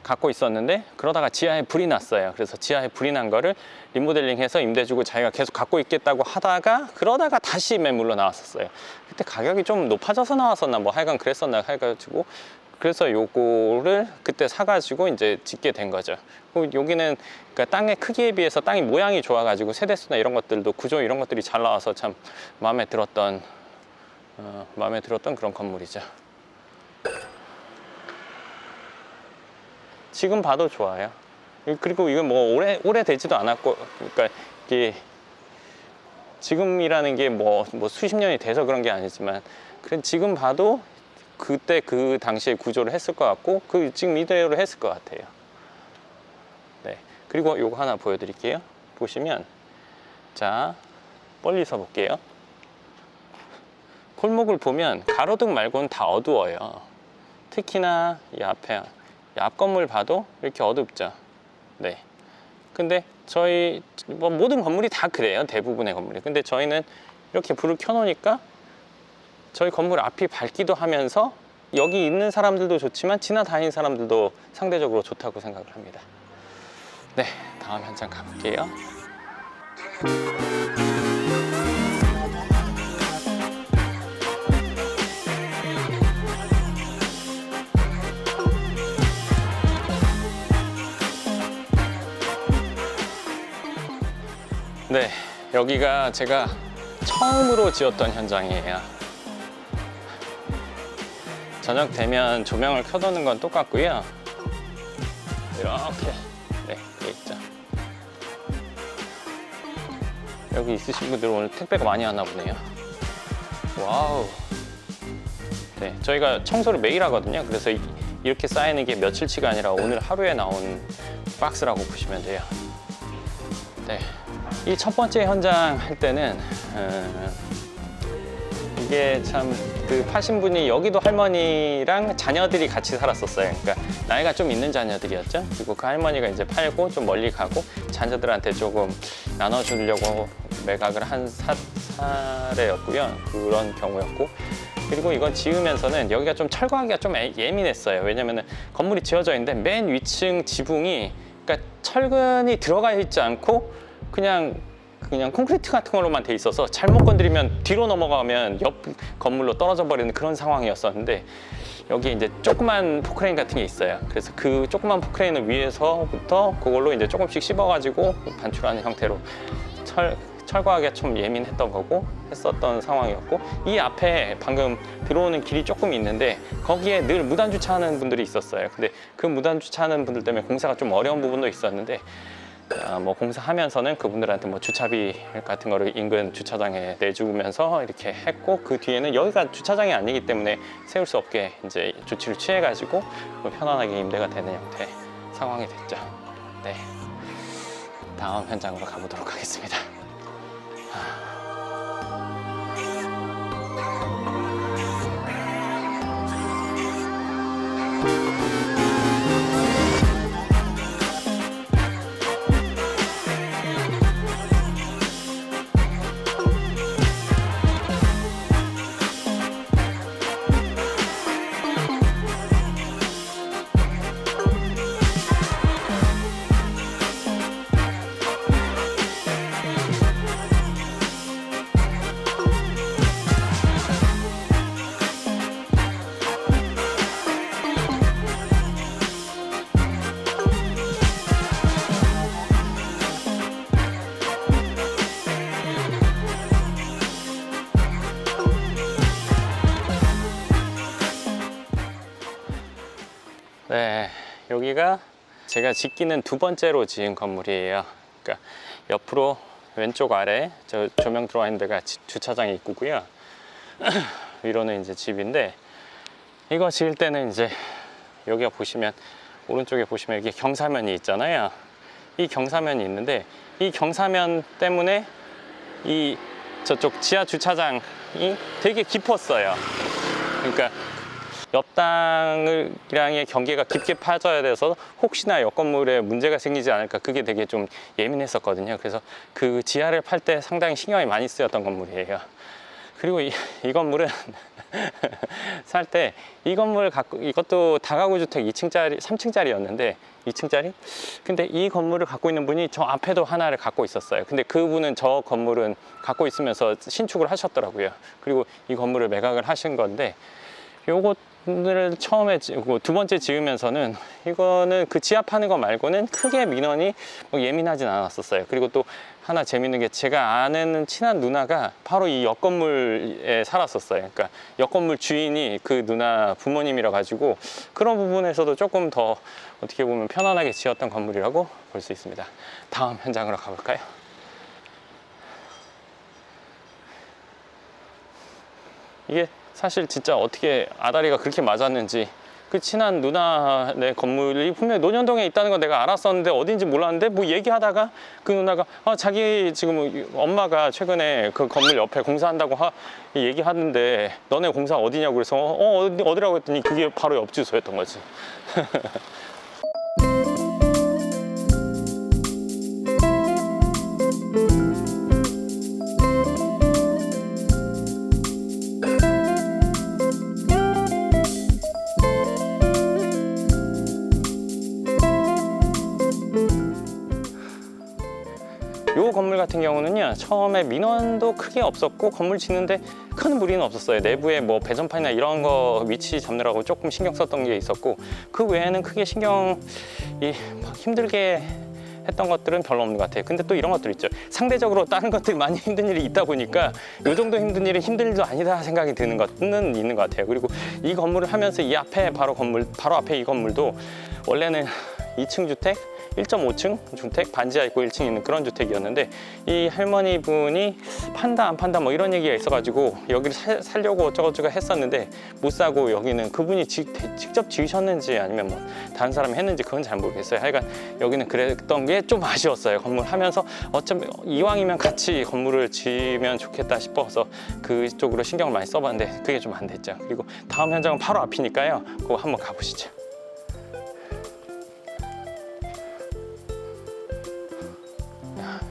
갖고 있었는데, 그러다가 지하에 불이 났어요. 그래서 지하에 불이 난 거를 리모델링해서 임대 주고 자기가 계속 갖고 있겠다고 하다가, 그러다가 다시 매물로 나왔었어요. 그때 가격이 좀 높아져서 나왔었나 뭐 하여간 그랬었나 해가지고, 그래서 요거를 그때 사가지고 이제 짓게 된 거죠. 그리고 여기는 그러니까 땅의 크기에 비해서 땅이 모양이 좋아가지고 세대수나 이런 것들도 구조 이런 것들이 잘 나와서 참 마음에 들었던 그런 건물이죠. 지금 봐도 좋아요. 그리고 이건 뭐 오래 되지도 않았고, 그러니까 이게 지금이라는 게 뭐 수십 년이 돼서 그런 게 아니지만, 지금 봐도 그때 그 당시에 구조를 했을 것 같고, 지금 이대로 했을 것 같아요. 네. 그리고 요거 하나 보여드릴게요. 보시면, 자, 멀리서 볼게요. 골목을 보면 가로등 말고는 다 어두워요. 특히나 이 앞 건물 봐도 이렇게 어둡죠. 네. 근데 저희 모든 건물이 다 그래요. 대부분의 건물이. 근데 저희는 이렇게 불을 켜놓으니까 저희 건물 앞이 밝기도 하면서 여기 있는 사람들도 좋지만 지나다니는 사람들도 상대적으로 좋다고 생각을 합니다. 네, 다음 현장 가볼게요. 네, 여기가 제가 처음으로 지었던 현장이에요. 저녁 되면 조명을 켜두는 건 똑같고요. 이렇게 네, 돼 있죠. 여기 있으신 분들 오늘 택배가 많이 왔나 보네요. 와우. 네, 저희가 청소를 매일 하거든요. 그래서 이렇게 쌓이는 게 며칠치가 아니라 오늘 하루에 나온 박스라고 보시면 돼요. 네, 이 첫 번째 현장 할 때는 이게 참 그 파신 분이 여기도 할머니랑 자녀들이 같이 살았었어요. 그러니까 나이가 좀 있는 자녀들이었죠. 그리고 그 할머니가 이제 팔고 좀 멀리 가고 자녀들한테 조금 나눠주려고 매각을 한 사례였고요. 그런 경우였고, 그리고 이건 지으면서는 여기가 좀 철거하기가 좀 예민했어요. 왜냐면은 건물이 지어져 있는데 맨 위층 지붕이 그러니까 철근이 들어가 있지 않고 그냥 콘크리트 같은 걸로만 돼 있어서 잘못 건드리면 뒤로 넘어가면 옆 건물로 떨어져 버리는 그런 상황이었었는데, 여기 이제 조그만 포크레인 같은 게 있어요. 그래서 그 조그만 포크레인을 위에서부터 그걸로 이제 조금씩 씹어가지고 반출하는 형태로 철거하기가 좀 예민했던 거고 했었던 상황이었고, 이 앞에 방금 들어오는 길이 조금 있는데 거기에 늘 무단 주차하는 분들이 있었어요. 근데 그 무단 주차하는 분들 때문에 공사가 좀 어려운 부분도 있었는데, 뭐 공사하면서는 그분들한테 뭐 주차비 같은 거를 인근 주차장에 내주면서 이렇게 했고, 그 뒤에는 여기가 주차장이 아니기 때문에 세울 수 없게 이제 조치를 취해가지고 편안하게 임대가 되는 형태 상황이 됐죠. 네, 다음 현장으로 가보도록 하겠습니다. 네, 여기가 제가 짓기는 두 번째로 지은 건물이에요. 그러니까 옆으로 왼쪽 아래 저 조명 들어와 있는 데가 주차장이 입구고요. 위로는 이제 집인데, 이거 지을 때는 이제 여기가 보시면 오른쪽에 보시면 여기 경사면이 있잖아요. 이 경사면이 있는데 이 경사면 때문에 이 저쪽 지하 주차장이 되게 깊었어요. 그러니까 옆 땅이랑의 경계가 깊게 파져야 돼서 혹시나 옆 건물에 문제가 생기지 않을까, 그게 되게 좀 예민했었거든요. 그래서 그 지하를 팔 때 상당히 신경이 많이 쓰였던 건물이에요. 그리고 이 건물은 살 때 이 건물 갖고, 이것도 다가구 주택 2층짜리 3층짜리였는데 2층짜리? 근데 이 건물을 갖고 있는 분이 저 앞에도 하나를 갖고 있었어요. 근데 그분은 저 건물은 갖고 있으면서 신축을 하셨더라고요. 그리고 이 건물을 매각을 하신 건데, 요거를 처음에 두 번째 지으면서는 이거는 그 지하 파는 거 말고는 크게 민원이 뭐 예민하진 않았었어요. 그리고 또 하나 재밌는 게, 제가 아는 친한 누나가 바로 이 옆 건물에 살았었어요. 그러니까 옆 건물 주인이 그 누나 부모님이라 가지고 그런 부분에서도 조금 더 어떻게 보면 편안하게 지었던 건물이라고 볼 수 있습니다. 다음 현장으로 가볼까요? 이게 사실 진짜 어떻게 아다리가 그렇게 맞았는지, 그 친한 누나네 건물이 분명히 논현동에 있다는 건 내가 알았었는데 어딘지 몰랐는데, 뭐 얘기하다가 그 누나가 자기 지금 엄마가 최근에 그 건물 옆에 공사한다고 얘기하는데 너네 공사 어디냐고, 그래서 어디라고 했더니 그게 바로 옆 주소였던 거지. 같은 경우는요, 처음에 민원도 크게 없었고 건물 짓는데 큰 무리는 없었어요. 내부에 뭐 배전판이나 이런 거 위치 잡느라고 조금 신경 썼던 게 있었고, 그 외에는 크게 신경이 막 힘들게 했던 것들은 별로 없는 것 같아요. 근데 또 이런 것들 있죠. 상대적으로 다른 것들이 많이 힘든 일이 있다 보니까 이 정도 힘든 일은 힘든 일도 아니다 생각이 드는 것은 있는 것 같아요. 그리고 이 건물을 하면서 이 앞에 바로 앞에 이 건물도 원래는 2층 주택, 1.5층 주택, 반지하 있고 1층 있는 그런 주택이었는데, 이 할머니 분이 판다 안 판다 뭐 이런 얘기가 있어가지고 여기를 살려고 어쩌고저쩌고 했었는데 못 사고, 여기는 그분이 직접 지으셨는지 아니면 뭐 다른 사람이 했는지 그건 잘 모르겠어요. 하여간 여기는 그랬던 게 좀 아쉬웠어요. 건물 하면서 어차피 이왕이면 같이 건물을 지으면 좋겠다 싶어서 그쪽으로 신경을 많이 써봤는데 그게 좀 안 됐죠. 그리고 다음 현장은 바로 앞이니까요, 그거 한번 가보시죠.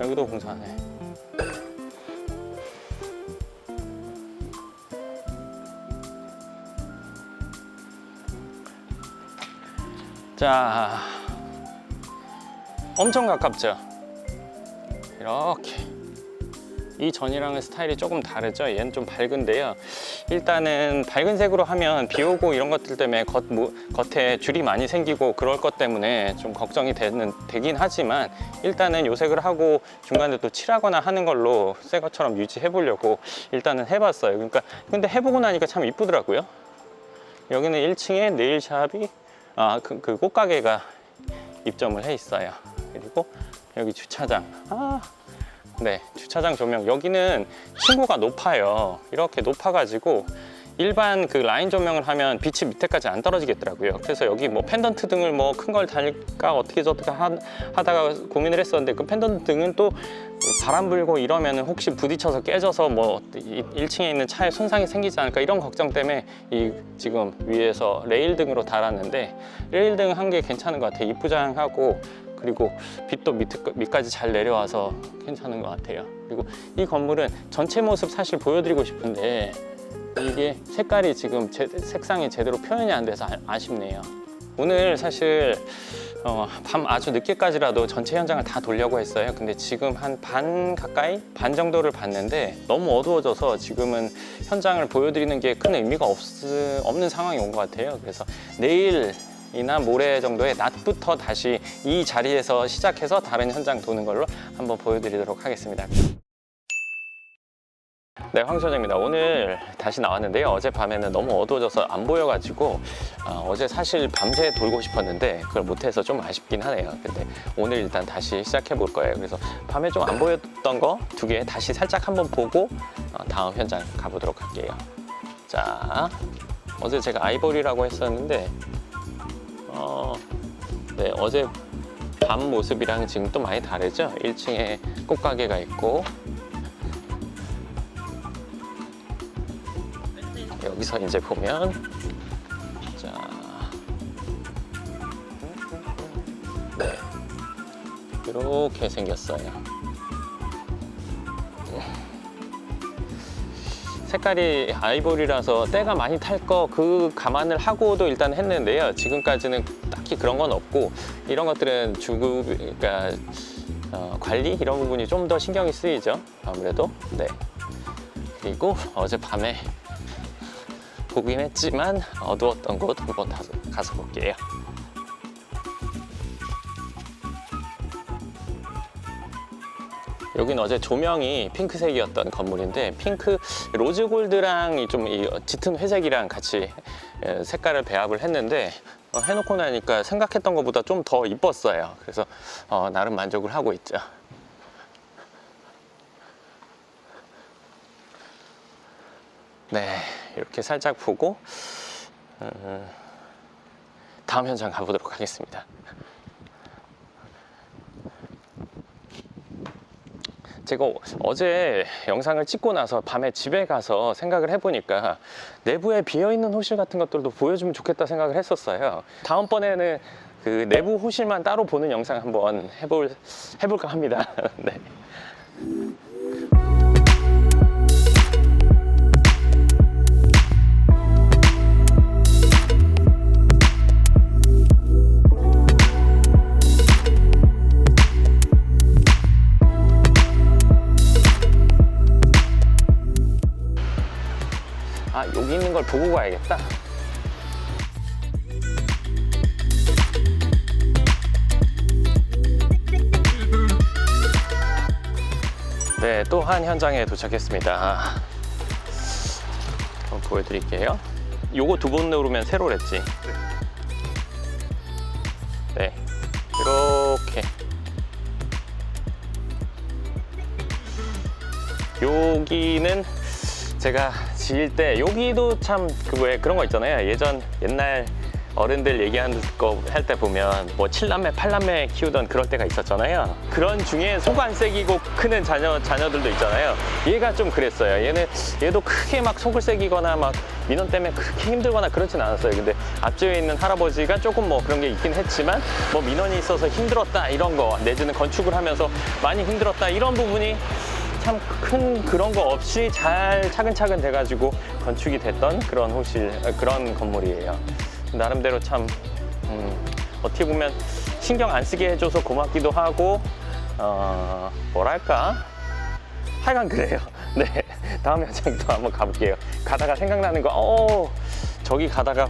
여기도 공사하네. 자, 엄청 가깝죠? 이렇게. 이 전이랑은 스타일이 조금 다르죠? 얘는 좀 밝은데요. 일단은 밝은 색으로 하면 비 오고 이런 것들 때문에 겉에 줄이 많이 생기고 그럴 것 때문에 좀 걱정이 되긴 하지만, 일단은 요 색을 하고 중간에 또 칠하거나 하는 걸로 새 것처럼 유지해 보려고 일단은 해봤어요. 그러니까 근데 해보고 나니까 참 이쁘더라고요. 여기는 1층에 네일샵이 그 꽃가게가 입점을 해 있어요. 그리고 여기 주차장. 네, 주차장 조명. 여기는 층고가 높아요. 이렇게 높아가지고 일반 그 라인 조명을 하면 빛이 밑에까지 안 떨어지겠더라고요. 그래서 여기 뭐 펜던트 등을 뭐 큰 걸 달까 어떻게 저떻게 하다가 고민을 했었는데, 그 펜던트 등은 또 바람 불고 이러면 혹시 부딪혀서 깨져서 뭐 1층에 있는 차에 손상이 생기지 않을까 이런 걱정 때문에 지금 위에서 레일 등으로 달았는데, 레일 등 한 게 괜찮은 것 같아요. 이쁘장하고, 그리고 빛도 밑까지 잘 내려와서 괜찮은 것 같아요. 그리고 이 건물은 전체 모습 사실 보여드리고 싶은데 이게 색깔이 지금 색상이 제대로 표현이 안 돼서 아쉽네요. 오늘 사실 밤 아주 늦게까지라도 전체 현장을 다 돌려고 했어요. 근데 지금 한 반 정도를 봤는데 너무 어두워져서 지금은 현장을 보여드리는 게 큰 의미가 없는 상황이 온 것 같아요. 그래서 내일이나 모레 정도에 낮부터 다시 이 자리에서 시작해서 다른 현장 도는 걸로 한번 보여드리도록 하겠습니다. 네, 황 소장입니다. 오늘 다시 나왔는데요. 어젯밤에는 너무 어두워져서 안 보여가지고 어제 사실 밤새 돌고 싶었는데 그걸 못해서 좀 아쉽긴 하네요. 근데 오늘 일단 다시 시작해 볼 거예요. 그래서 밤에 좀 안 보였던 거 2개 다시 살짝 한번 보고 다음 현장 가보도록 할게요. 자, 어제 제가 아이보리라고 했었는데 네, 어제 밤 모습이랑 지금 또 많이 다르죠? 1층에 꽃가게가 있고, 여기서 이제 보면, 자, 네, 이렇게 생겼어요. 색깔이 아이보리라서 때가 많이 탈 거 그 감안을 하고도 일단 했는데요. 지금까지는 딱히 그런 건 없고, 이런 것들은 그러니까 관리 이런 부분이 좀 더 신경이 쓰이죠. 아무래도. 네. 그리고 어젯밤에 보긴 했지만 어두웠던 곳 한번 가서 볼게요. 여기는 어제 조명이 핑크색이었던 건물인데, 핑크 로즈 골드랑 좀 짙은 회색이랑 같이 색깔을 배합을 했는데 해놓고 나니까 생각했던 것보다 좀 더 이뻤어요. 그래서 나름 만족을 하고 있죠. 네, 이렇게 살짝 보고 다음 현장 가보도록 하겠습니다. 제가 어제 영상을 찍고 나서 밤에 집에 가서 생각을 해보니까 내부에 비어있는 호실 같은 것들도 보여주면 좋겠다 생각을 했었어요. 다음번에는 그 내부 호실만 따로 보는 영상 한번 해볼까 합니다. 네. 보고 가야겠다. 네, 또 한 현장에 도착했습니다. 한번 보여드릴게요. 요거 두 번 누르면 세로랬지. 네, 이렇게. 여기는 제가 지을 때 여기도 참 왜 그런 거 있잖아요. 옛날 어른들 얘기하는 거 할 때 보면 뭐 7남매, 8남매 키우던 그럴 때가 있었잖아요. 그런 중에 속 안 새기고 크는 자녀들도 있잖아요. 얘가 좀 그랬어요. 얘도 크게 막 속을 새기거나 막 민원 때문에 그렇게 힘들거나 그렇진 않았어요. 근데 앞쪽에 있는 할아버지가 조금 뭐 그런 게 있긴 했지만 뭐 민원이 있어서 힘들었다 이런 거, 내지는 건축을 하면서 많이 힘들었다 이런 부분이 참 큰 그런 거 없이 잘 차근차근 돼가지고 건축이 됐던 그런 건물이에요. 나름대로 참 어떻게 보면 신경 안 쓰게 해줘서 고맙기도 하고 뭐랄까 하여간 그래요. 네, 다음 현장도 한번 가볼게요. 가다가 생각나는 거 저기 가다가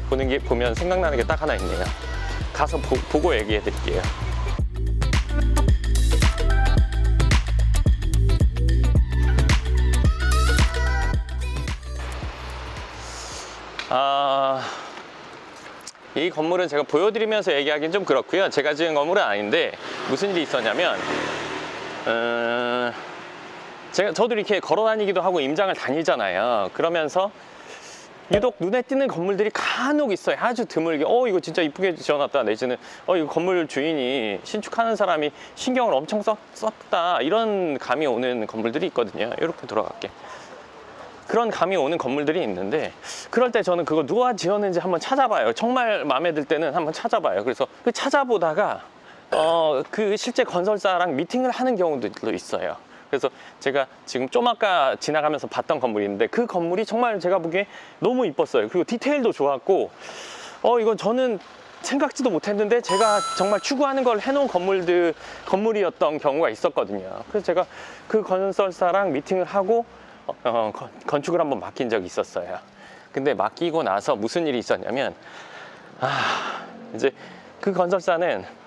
보면 생각나는 게 딱 하나 있네요. 가서 보고 얘기해 드릴게요. 이 건물은 제가 보여드리면서 얘기하기는 좀 그렇고요. 제가 지은 건물은 아닌데 무슨 일이 있었냐면 저도 이렇게 걸어 다니기도 하고 임장을 다니잖아요. 그러면서 유독 눈에 띄는 건물들이 간혹 있어요. 아주 드물게 이거 진짜 이쁘게 지어놨다, 내지는 이거 건물 주인이 신축하는 사람이 신경을 엄청 썼다, 이런 감이 오는 건물들이 있거든요. 이렇게 돌아갈게. 그런 감이 오는 건물들이 있는데, 그럴 때 저는 그거 누가 지었는지 한번 찾아봐요. 정말 마음에 들 때는 한번 찾아봐요. 그래서 그 찾아보다가 그 실제 건설사랑 미팅을 하는 경우도 있어요. 그래서 제가 지금 좀 아까 지나가면서 봤던 건물인데, 그 건물이 정말 제가 보기에 너무 이뻤어요. 그리고 디테일도 좋았고, 이건 저는 생각지도 못했는데 제가 정말 추구하는 걸 해놓은 건물이었던 경우가 있었거든요. 그래서 제가 그 건설사랑 미팅을 하고 건축을 한번 맡긴 적이 있었어요. 근데 맡기고 나서 무슨 일이 있었냐면, 이제 그 건설사는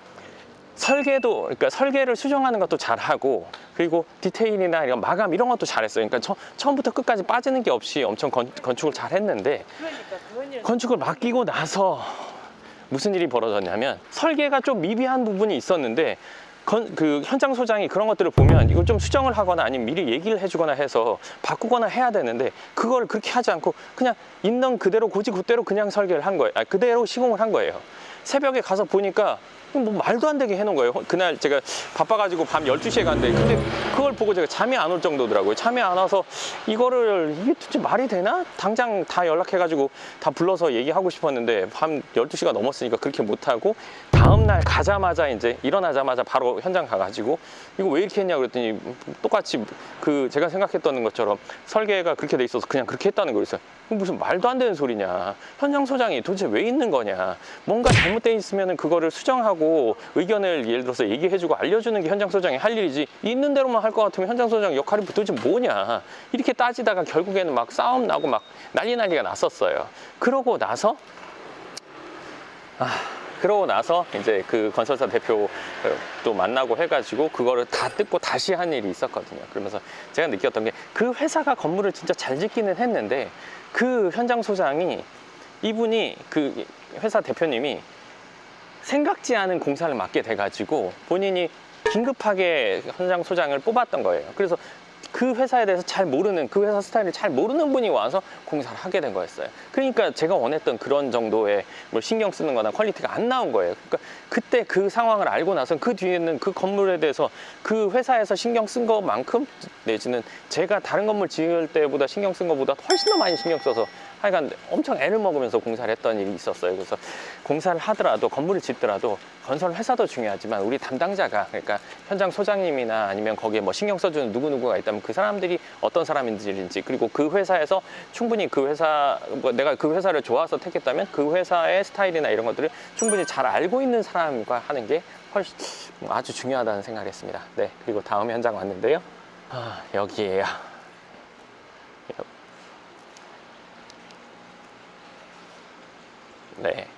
그러니까 설계를 수정하는 것도 잘하고, 그리고 디테일이나 이런 마감 이런 것도 잘했어요. 그러니까 처음부터 끝까지 빠지는 게 없이 엄청 건축을 잘했는데, 건축을 맡기고 나서 무슨 일이 벌어졌냐면, 설계가 좀 미비한 부분이 있었는데 그 현장 소장이 그런 것들을 보면 이걸 좀 수정을 하거나 아니면 미리 얘기를 해주거나 해서 바꾸거나 해야 되는데, 그걸 그렇게 하지 않고 그냥 있는 그대로 고지그대로 그냥 설계를 한 거예요. 그대로 시공을 한 거예요. 새벽에 가서 보니까 뭐 말도 안 되게 해놓은 거예요. 그날 제가 바빠가지고 밤 12시에 갔는데, 근데 그걸 보고 제가 잠이 안 올 정도더라고요. 잠이 안 와서 이게 도대체 말이 되나? 당장 다 연락해가지고 다 불러서 얘기하고 싶었는데 밤 12시가 넘었으니까 그렇게 못하고, 다음날 일어나자마자 바로 현장 가가지고 이거 왜 이렇게 했냐고 그랬더니, 똑같이 제가 생각했던 것처럼 설계가 그렇게 돼 있어서 그냥 그렇게 했다는 거였어요. 무슨 말도 안 되는 소리냐. 현장 소장이 도대체 왜 있는 거냐. 뭔가 잘못돼 있으면 그거를 수정하고 의견을 예를 들어서 얘기해주고 알려주는 게 현장 소장이 할 일이지, 있는 대로만 할 것 같으면 현장 소장 역할이 도대체 뭐냐. 이렇게 따지다가 결국에는 막 싸움 나고 막 난리가 났었어요. 그러고 나서 이제 그 건설사 대표 또 만나고 해가지고 그거를 다 뜯고 다시 한 일이 있었거든요. 그러면서 제가 느꼈던 게, 그 회사가 건물을 진짜 잘 짓기는 했는데, 그 현장 소장이, 이분이 그 회사 대표님이 생각지 않은 공사를 맡게 돼가지고 본인이 긴급하게 현장 소장을 뽑았던 거예요. 그래서 그 회사에 대해서 그 회사 스타일을 잘 모르는 분이 와서 공사를 하게 된 거였어요. 그러니까 제가 원했던 그런 정도의 뭘 신경 쓰는 거나 퀄리티가 안 나온 거예요. 그러니까 그때 그 상황을 알고 나서 그 뒤에는 그 건물에 대해서 그 회사에서 신경 쓴 것만큼, 내지는 제가 다른 건물 지을 때보다 신경 쓴 것보다 훨씬 더 많이 신경 써서 하여간 엄청 애를 먹으면서 공사를 했던 일이 있었어요. 그래서 공사를 하더라도, 건물을 짓더라도 건설 회사도 중요하지만 우리 담당자가, 그러니까 현장 소장님이나 아니면 거기에 뭐 신경 써주는 누구누구가 있다면 그 사람들이 어떤 사람인지, 그리고 그 회사에서 충분히 내가 그 회사를 좋아서 택했다면 그 회사의 스타일이나 이런 것들을 충분히 잘 알고 있는 사람과 하는 게 훨씬 아주 중요하다는 생각을 했습니다. 네, 그리고 다음 현장 왔는데요. 여기에요. 네.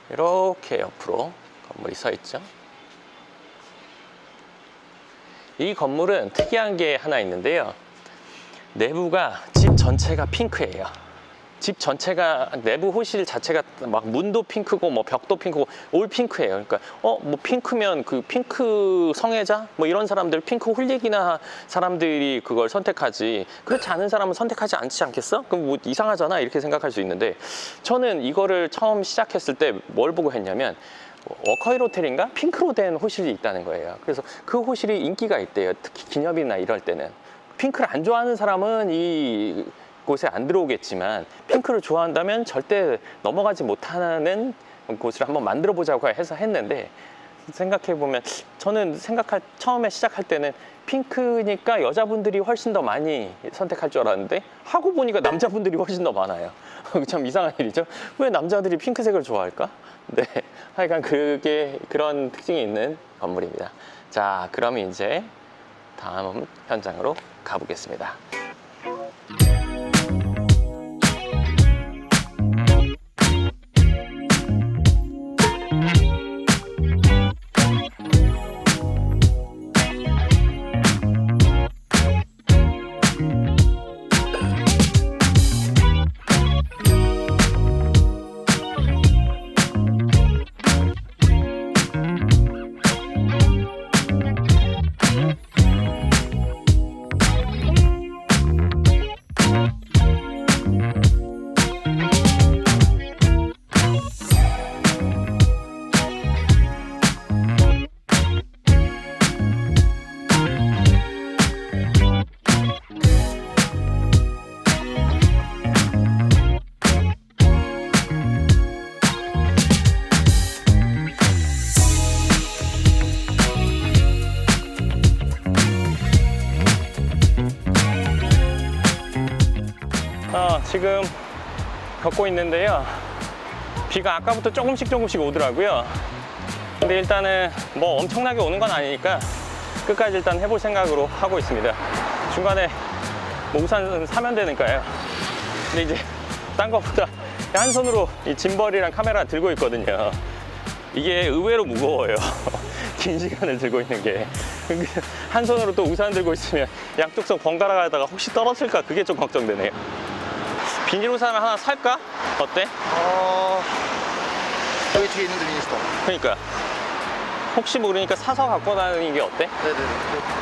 이렇게 옆으로 건물이 서 있죠. 이 건물은 특이한 게 하나 있는데요. 내부가 집 전체가 핑크예요. 집 전체가 내부 호실 자체가 막 문도 핑크고 뭐 벽도 핑크고 올 핑크예요. 그러니까 뭐 핑크면 그 핑크 성애자 뭐 이런 사람들 핑크 홀릭이나 사람들이 그걸 선택하지 그렇지 않은 사람은 선택하지 않지 않겠어? 그럼 뭐 이상하잖아 이렇게 생각할 수 있는데 저는 이거를 처음 시작했을 때 뭘 보고 했냐면 워커힐 호텔인가 핑크로 된 호실이 있다는 거예요. 그래서 그 호실이 인기가 있대요. 특히 기념일이나 이럴 때는 핑크를 안 좋아하는 사람은 이 곳에 안 들어오겠지만 핑크를 좋아한다면 절대 넘어가지 못하는 곳을 한번 만들어 보자고 해서 했는데 생각해 보면 저는 처음에 시작할 때는 핑크니까 여자분들이 훨씬 더 많이 선택할 줄 알았는데 하고 보니까 남자분들이 훨씬 더 많아요. 참 이상한 일이죠. 왜 남자들이 핑크색을 좋아할까? 네, 하여간 그런 특징이 있는 건물입니다. 자, 그럼 이제 다음 현장으로 가보겠습니다. 지금 걷고 있는데요. 비가 아까부터 조금씩 오더라고요. 근데 일단은 뭐 엄청나게 오는 건 아니니까 끝까지 일단 해볼 생각으로 하고 있습니다. 중간에 뭐 우산 사면 되니까요. 근데 이제 딴 거보다 한 손으로 이 짐벌이랑 카메라 들고 있거든요. 이게 의외로 무거워요. 긴 시간을 들고 있는 게. 한 손으로 또 우산 들고 있으면 양쪽 손 번갈아 가다가 혹시 떨어질까 그게 좀 걱정되네요. 비닐 우산을 하나 살까? 어때? 여기 뒤에 있는데 미니스터. 그러니까 혹시 모르니까 사서 갖고 다니는 게 어때?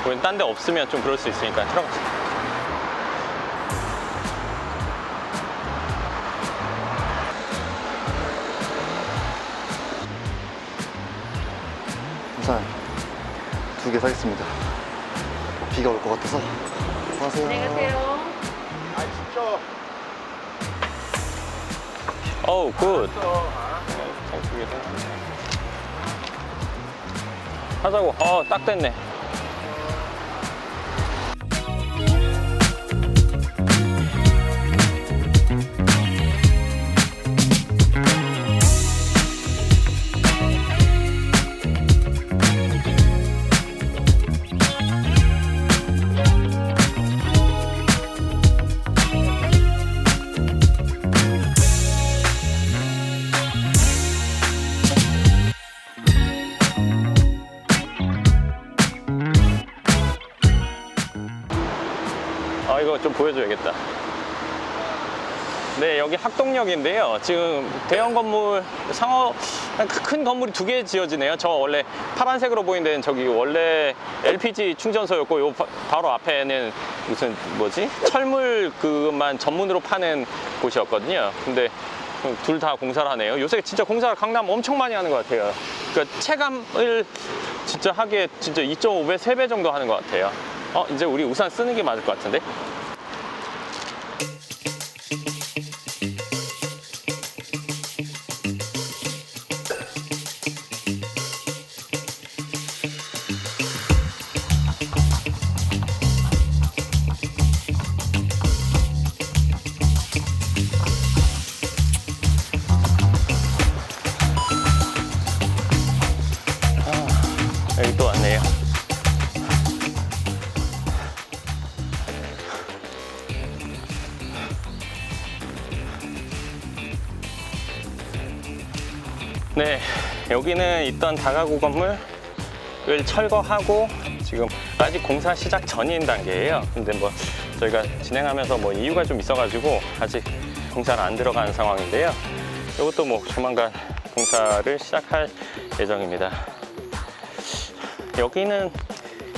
네네. 딴 데 없으면 좀 그럴 수 있으니까 들어가자. 우산 2개 사겠습니다. 비가 올 것 같아서. 안녕하세요. 안녕하세요. 아 진짜. 어우 굿. 하자고. 딱 됐네. 이거 좀 보여줘야겠다. 네, 여기 학동역인데요. 지금 대형 건물, 큰 건물이 2개 지어지네요. 저 원래 파란색으로 보이는 데는 저기 원래 LPG 충전소였고, 요 바로 앞에는 무슨, 철물 그만 전문으로 파는 곳이었거든요. 근데 둘 다 공사를 하네요. 요새 진짜 공사를 강남 엄청 많이 하는 것 같아요. 그러니까 체감을 진짜 하기에 진짜 2.5배, 3배 정도 하는 것 같아요. 이제 우리 우산 쓰는 게 맞을 것 같은데? 여기 또 왔네요. 네, 여기는 있던 다가구 건물을 철거하고 지금 아직 공사 시작 전인 단계예요. 근데 뭐 저희가 진행하면서 뭐 이유가 좀 있어가지고 아직 공사는 안 들어간 상황인데요. 이것도 뭐 조만간 공사를 시작할 예정입니다. 여기는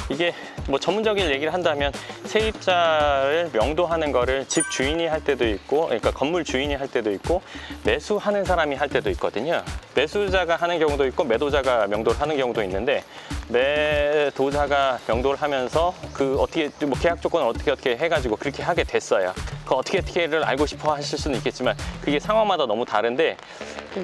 이게 뭐 전문적인 얘기를 한다면 세입자를 명도하는 거를 집 주인이 할 때도 있고, 그러니까 건물 주인이 할 때도 있고, 매수하는 사람이 할 때도 있거든요. 매수자가 하는 경우도 있고, 매도자가 명도를 하는 경우도 있는데, 매도자가 명도를 하면서 그 어떻게 뭐 계약 조건을 어떻게 해가지고 그렇게 하게 됐어요. 그 어떻게를 알고 싶어 하실 수는 있겠지만 그게 상황마다 너무 다른데,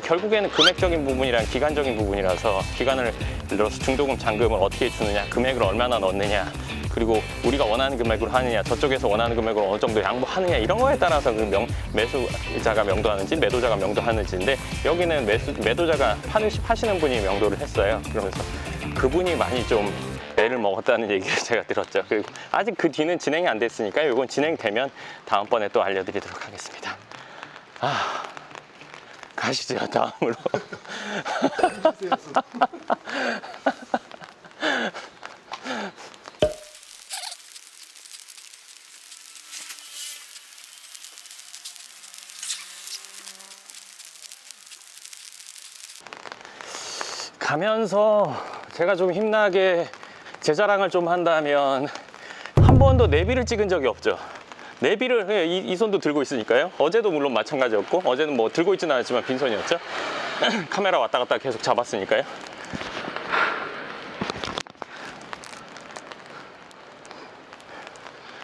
결국에는 금액적인 부분이랑 기간적인 부분이라서 기간을 예를 들어서 중도금 잔금을 어떻게 주느냐, 금액을 얼마나 넣느냐, 그리고 우리가 원하는 금액으로 하느냐, 저쪽에서 원하는 금액으로 어느 정도 양보하느냐, 이런 거에 따라서 그 매수자가 명도하는지 매도자가 명도하는지인데, 여기는 매도자가 파시는 분이 명도를 했어요. 그러면서 그분이 많이 좀 애를 먹었다는 얘기를 제가 들었죠. 그리고 아직 그 뒤는 진행이 안 됐으니까 이건 진행되면 다음번에 또 알려드리도록 하겠습니다. 가시죠, 다음으로. 가면서 제가 좀 힘나게 제 자랑을 좀 한다면 한 번도 내비를 찍은 적이 없죠. 내비를 이 손도 들고 있으니까요. 어제도 물론 마찬가지였고, 어제는 뭐 들고 있지는 않았지만 빈손이었죠. 카메라 왔다 갔다 계속 잡았으니까요.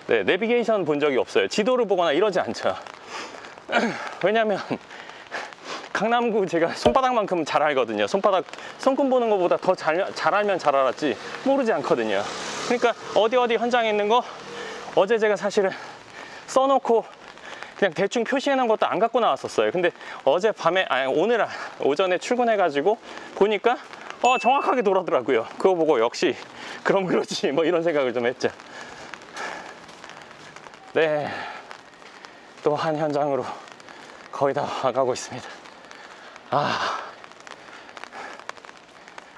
네, 내비게이션 본 적이 없어요. 지도를 보거나 이러지 않죠. 왜냐면 강남구 제가 손바닥만큼 잘 알거든요. 손금 보는 것보다 더 잘 알면 잘 알았지 모르지 않거든요. 그러니까 어디 현장에 있는 거 어제 제가 사실은 써놓고 그냥 대충 표시해 놓은 것도 안 갖고 나왔었어요. 근데 어제 밤에, 오늘 오전에 출근해가지고 보니까 정확하게 돌아더라고요. 그거 보고 역시 그럼 그렇지 뭐 이런 생각을 좀 했죠. 네, 또 한 현장으로 거의 다 와가고 있습니다.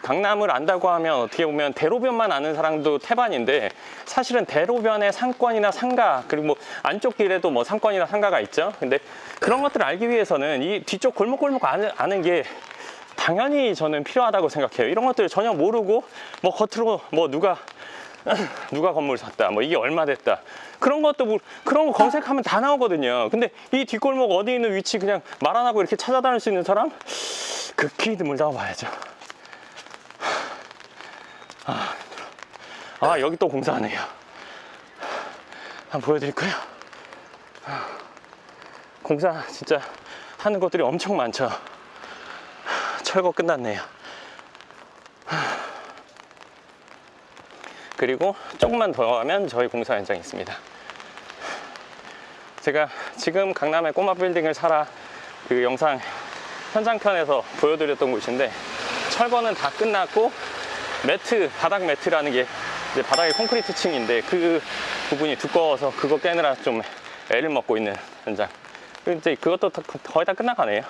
강남을 안다고 하면 어떻게 보면 대로변만 아는 사람도 태반인데, 사실은 대로변에 상권이나 상가, 그리고 뭐 안쪽 길에도 뭐 상권이나 상가가 있죠. 근데 그런 것들을 알기 위해서는 이 뒤쪽 골목골목 아는 게 당연히 저는 필요하다고 생각해요. 이런 것들을 전혀 모르고 뭐 겉으로 뭐 누가 건물 샀다, 뭐 이게 얼마 됐다, 그런 것도 그런 거 검색하면 다 나오거든요. 근데 이 뒷골목 어디 있는 위치 그냥 말 안 하고 이렇게 찾아다닐 수 있는 사람 극히 드물다고 봐야죠. 여기 또 공사하네요. 한번 보여드릴까요? 공사 진짜 하는 것들이 엄청 많죠. 철거 끝났네요. 그리고 조금만 더 가면 저희 공사 현장이 있습니다. 제가 지금 강남의 꼬마 빌딩을 살아 그 영상 현장편에서 보여드렸던 곳인데, 철거는 다 끝났고 바닥 매트라는 게 이제 바닥에 콘크리트 층인데 그 부분이 두꺼워서 그거 깨느라 좀 애를 먹고 있는 현장. 이제 그것도 거의 다 끝나가네요.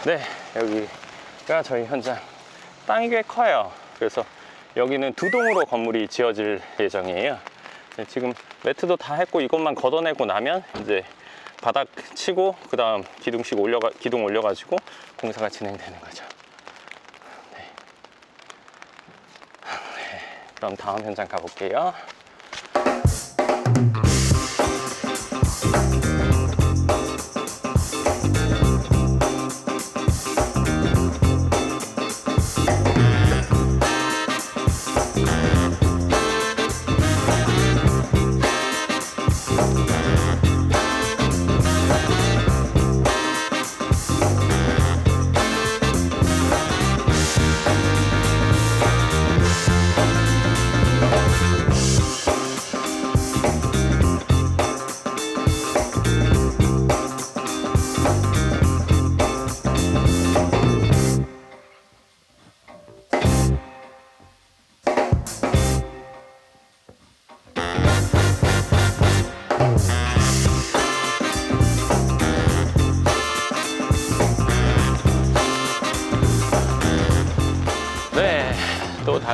네, 여기가 저희 현장. 땅이 꽤 커요. 그래서 여기는 두 동으로 건물이 지어질 예정이에요. 지금 매트도 다 했고 이것만 걷어내고 나면 이제 바닥 치고 그 다음 기둥 올려가지고 공사가 진행되는 거죠. 네. 그럼 다음 현장 가볼게요.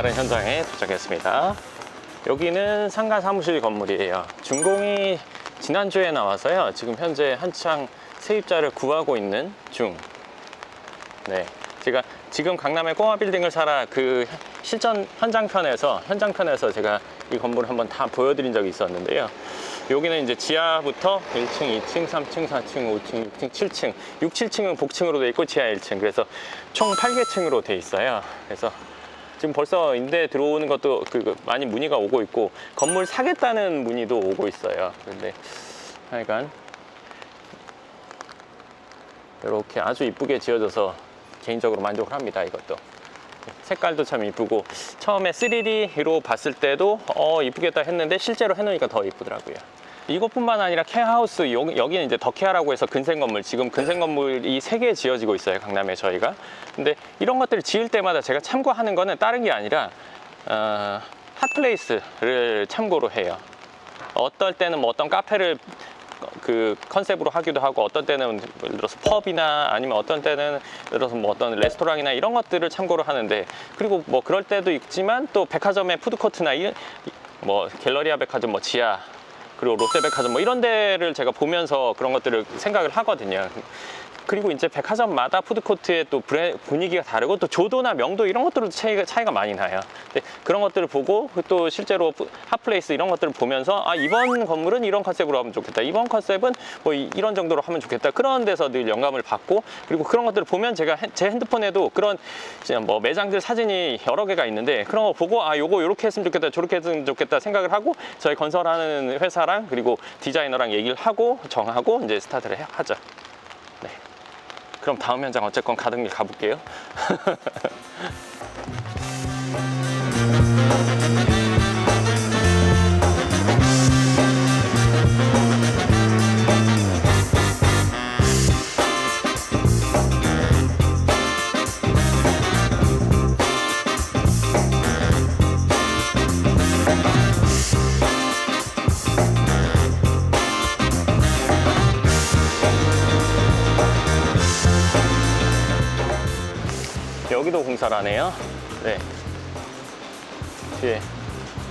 다른 현장에 도착했습니다. 여기는 상가 사무실 건물이에요. 준공이 지난주에 나와서요. 지금 현재 한창 세입자를 구하고 있는 중. 네, 제가 지금 강남의 꼬마 빌딩을 살아 그 실전 현장편에서 제가 이 건물을 한번 다 보여드린 적이 있었는데요. 여기는 이제 지하부터 1층, 2층, 3층, 4층, 5층, 6층, 7층, 6, 7층은 복층으로 돼 있고 지하 1층. 그래서 총 8개층으로 돼 있어요. 그래서 지금 벌써 임대 들어오는 것도 많이 문의가 오고 있고 건물 사겠다는 문의도 오고 있어요. 그런데 하여간 이렇게 아주 이쁘게 지어져서 개인적으로 만족을 합니다. 이것도 색깔도 참 이쁘고 처음에 3D로 봤을 때도 이쁘겠다 했는데 실제로 해놓으니까 더 이쁘더라고요. 이것뿐만 아니라 케어하우스, 여기는 이제 더케어라고 해서 근생 건물, 지금 근생 건물이 3개 지어지고 있어요, 강남에 저희가. 근데 이런 것들을 지을 때마다 제가 참고하는 거는 다른 게 아니라 핫플레이스를 참고로 해요. 어떨 때는 뭐 어떤 카페를 그 컨셉으로 하기도 하고, 어떤 때는 예를 들어서 펍이나 아니면 어떤 때는 예를 들어서 뭐 어떤 레스토랑이나 이런 것들을 참고로 하는데, 그리고 뭐 그럴 때도 있지만 또 백화점의 푸드코트나 뭐 갤러리아 백화점 뭐 지하, 그리고 롯데백화점 뭐 이런 데를 제가 보면서 그런 것들을 생각을 하거든요. 그리고 이제 백화점마다 푸드코트의 또 분위기가 다르고 또 조도나 명도 이런 것들도 차이가 많이 나요. 근데 그런 것들을 보고 또 실제로 핫플레이스 이런 것들을 보면서 이번 건물은 이런 컨셉으로 하면 좋겠다, 이번 컨셉은 뭐 이런 정도로 하면 좋겠다, 그런 데서 늘 영감을 받고, 그리고 그런 것들을 보면 제가 제 핸드폰에도 그런 뭐 매장들 사진이 여러 개가 있는데 그런 거 보고 요거 요렇게 했으면 좋겠다, 저렇게 했으면 좋겠다 생각을 하고 저희 건설하는 회사랑 그리고 디자이너랑 얘기를 하고 정하고 이제 스타트를 하죠. 네. 그럼 다음 현장 어쨌건 가던 길 가볼게요. 여기도 공사를 하네요. 네. 뒤에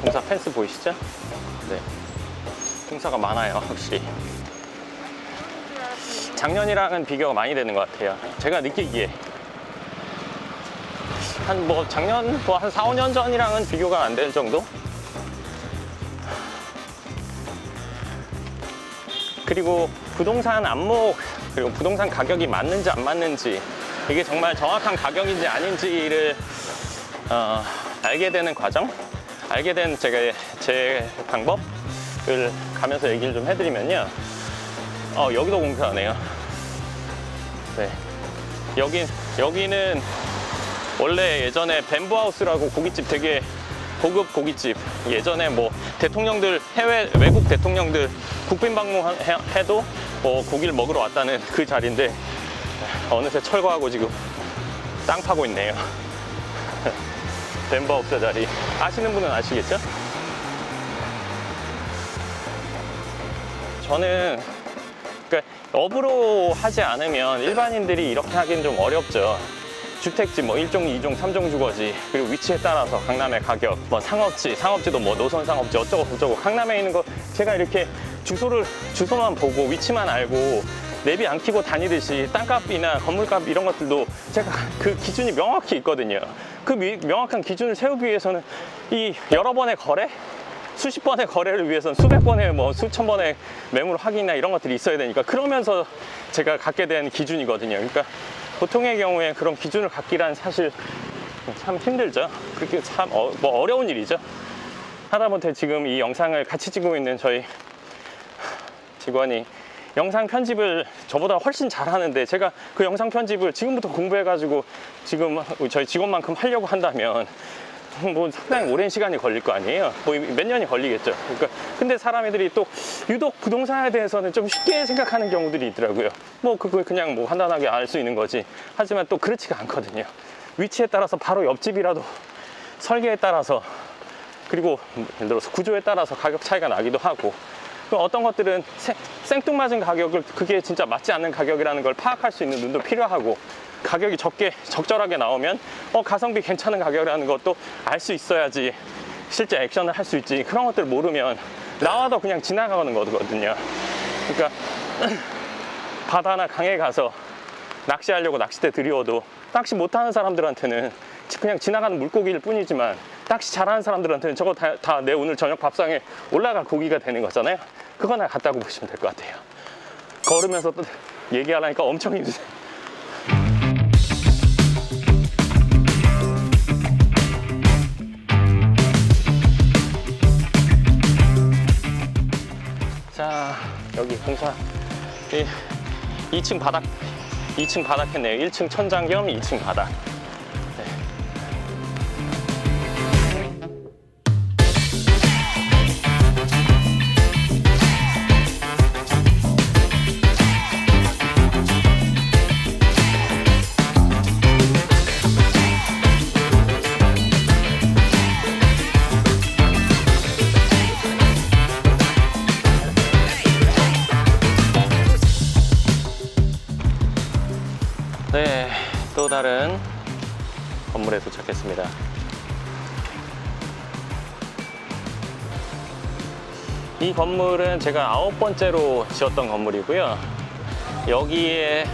공사 펜스 보이시죠? 네. 공사가 많아요, 확실히. 작년이랑은 비교가 많이 되는 것 같아요. 제가 느끼기에. 작년, 한 4, 5년 전이랑은 비교가 안 될 정도? 그리고 부동산 안목, 그리고 부동산 가격이 맞는지 안 맞는지, 이게 정말 정확한 가격인지 아닌지를 알게 되는 과정, 알게 된 제 방법을 가면서 얘기를 좀 해드리면요. 여기도 공사하네요. 네. 여기는 원래 예전에 뱀브하우스라고 고깃집, 되게 고급 고깃집, 예전에 뭐 대통령들, 외국 대통령들 국빈 방문해도 고기를 먹으러 왔다는 그 자리인데 어느새 철거하고 지금 땅 파고 있네요. 뱀버옥사 자리 아시는 분은 아시겠죠? 저는 그러니까 업으로 하지 않으면 일반인들이 이렇게 하기는 좀 어렵죠. 주택지 뭐 1종, 2종, 3종 주거지, 그리고 위치에 따라서 강남의 가격, 뭐 상업지도 뭐 노선 상업지 어쩌고 저쩌고, 강남에 있는 거 제가 이렇게 주소만 보고 위치만 알고 내비 안 켜고 다니듯이 땅값이나 건물값 이런 것들도 제가 그 기준이 명확히 있거든요. 그 명확한 기준을 세우기 위해서는 이 여러 번의 거래, 수십 번의 거래를 위해서는 수백 번의 뭐 수천 번의 매물 확인이나 이런 것들이 있어야 되니까, 그러면서 제가 갖게 된 기준이거든요. 그러니까 보통의 경우에 그런 기준을 갖기란 사실 참 힘들죠. 그렇게 참 어려운 일이죠. 하다못해 지금 이 영상을 같이 찍고 있는 저희 직원이 영상 편집을 저보다 훨씬 잘하는데, 제가 그 영상 편집을 지금부터 공부해가지고 지금 저희 직원만큼 하려고 한다면 뭐 상당히 오랜 시간이 걸릴 거 아니에요. 뭐 몇 년이 걸리겠죠. 그러니까 근데 사람들이 또 유독 부동산에 대해서는 좀 쉽게 생각하는 경우들이 있더라고요. 뭐 그걸 그냥 뭐 간단하게 알 수 있는 거지. 하지만 또 그렇지가 않거든요. 위치에 따라서 바로 옆집이라도, 설계에 따라서, 그리고 예를 들어서 구조에 따라서 가격 차이가 나기도 하고, 또 어떤 것들은 생뚱맞은 가격을, 그게 진짜 맞지 않는 가격이라는 걸 파악할 수 있는 눈도 필요하고, 가격이 적절하게 나오면 가성비 괜찮은 가격이라는 것도 알 수 있어야지 실제 액션을 할 수 있지. 그런 것들 모르면 나와도 그냥 지나가는 거거든요. 그러니까 바다나 강에 가서 낚시하려고 낚싯대 들이워도 낚시 못하는 사람들한테는 그냥 지나가는 물고기일 뿐이지만 낚시 잘하는 사람들한테는 저거 다 내 오늘 저녁 밥상에 올라갈 고기가 되는 거잖아요. 그거나 같다고 보시면 될 것 같아요. 걸으면서 또 얘기하려니까 엄청 힘드세요. 자, 여기 공사 2층 바닥 2층 바닥 했네요. 1층 천장 겸 2층 바닥. 네. 네, 또 다른 건물에 도착했습니다. 이 건물은 제가 9번째로 지었던 건물이고요. 여기에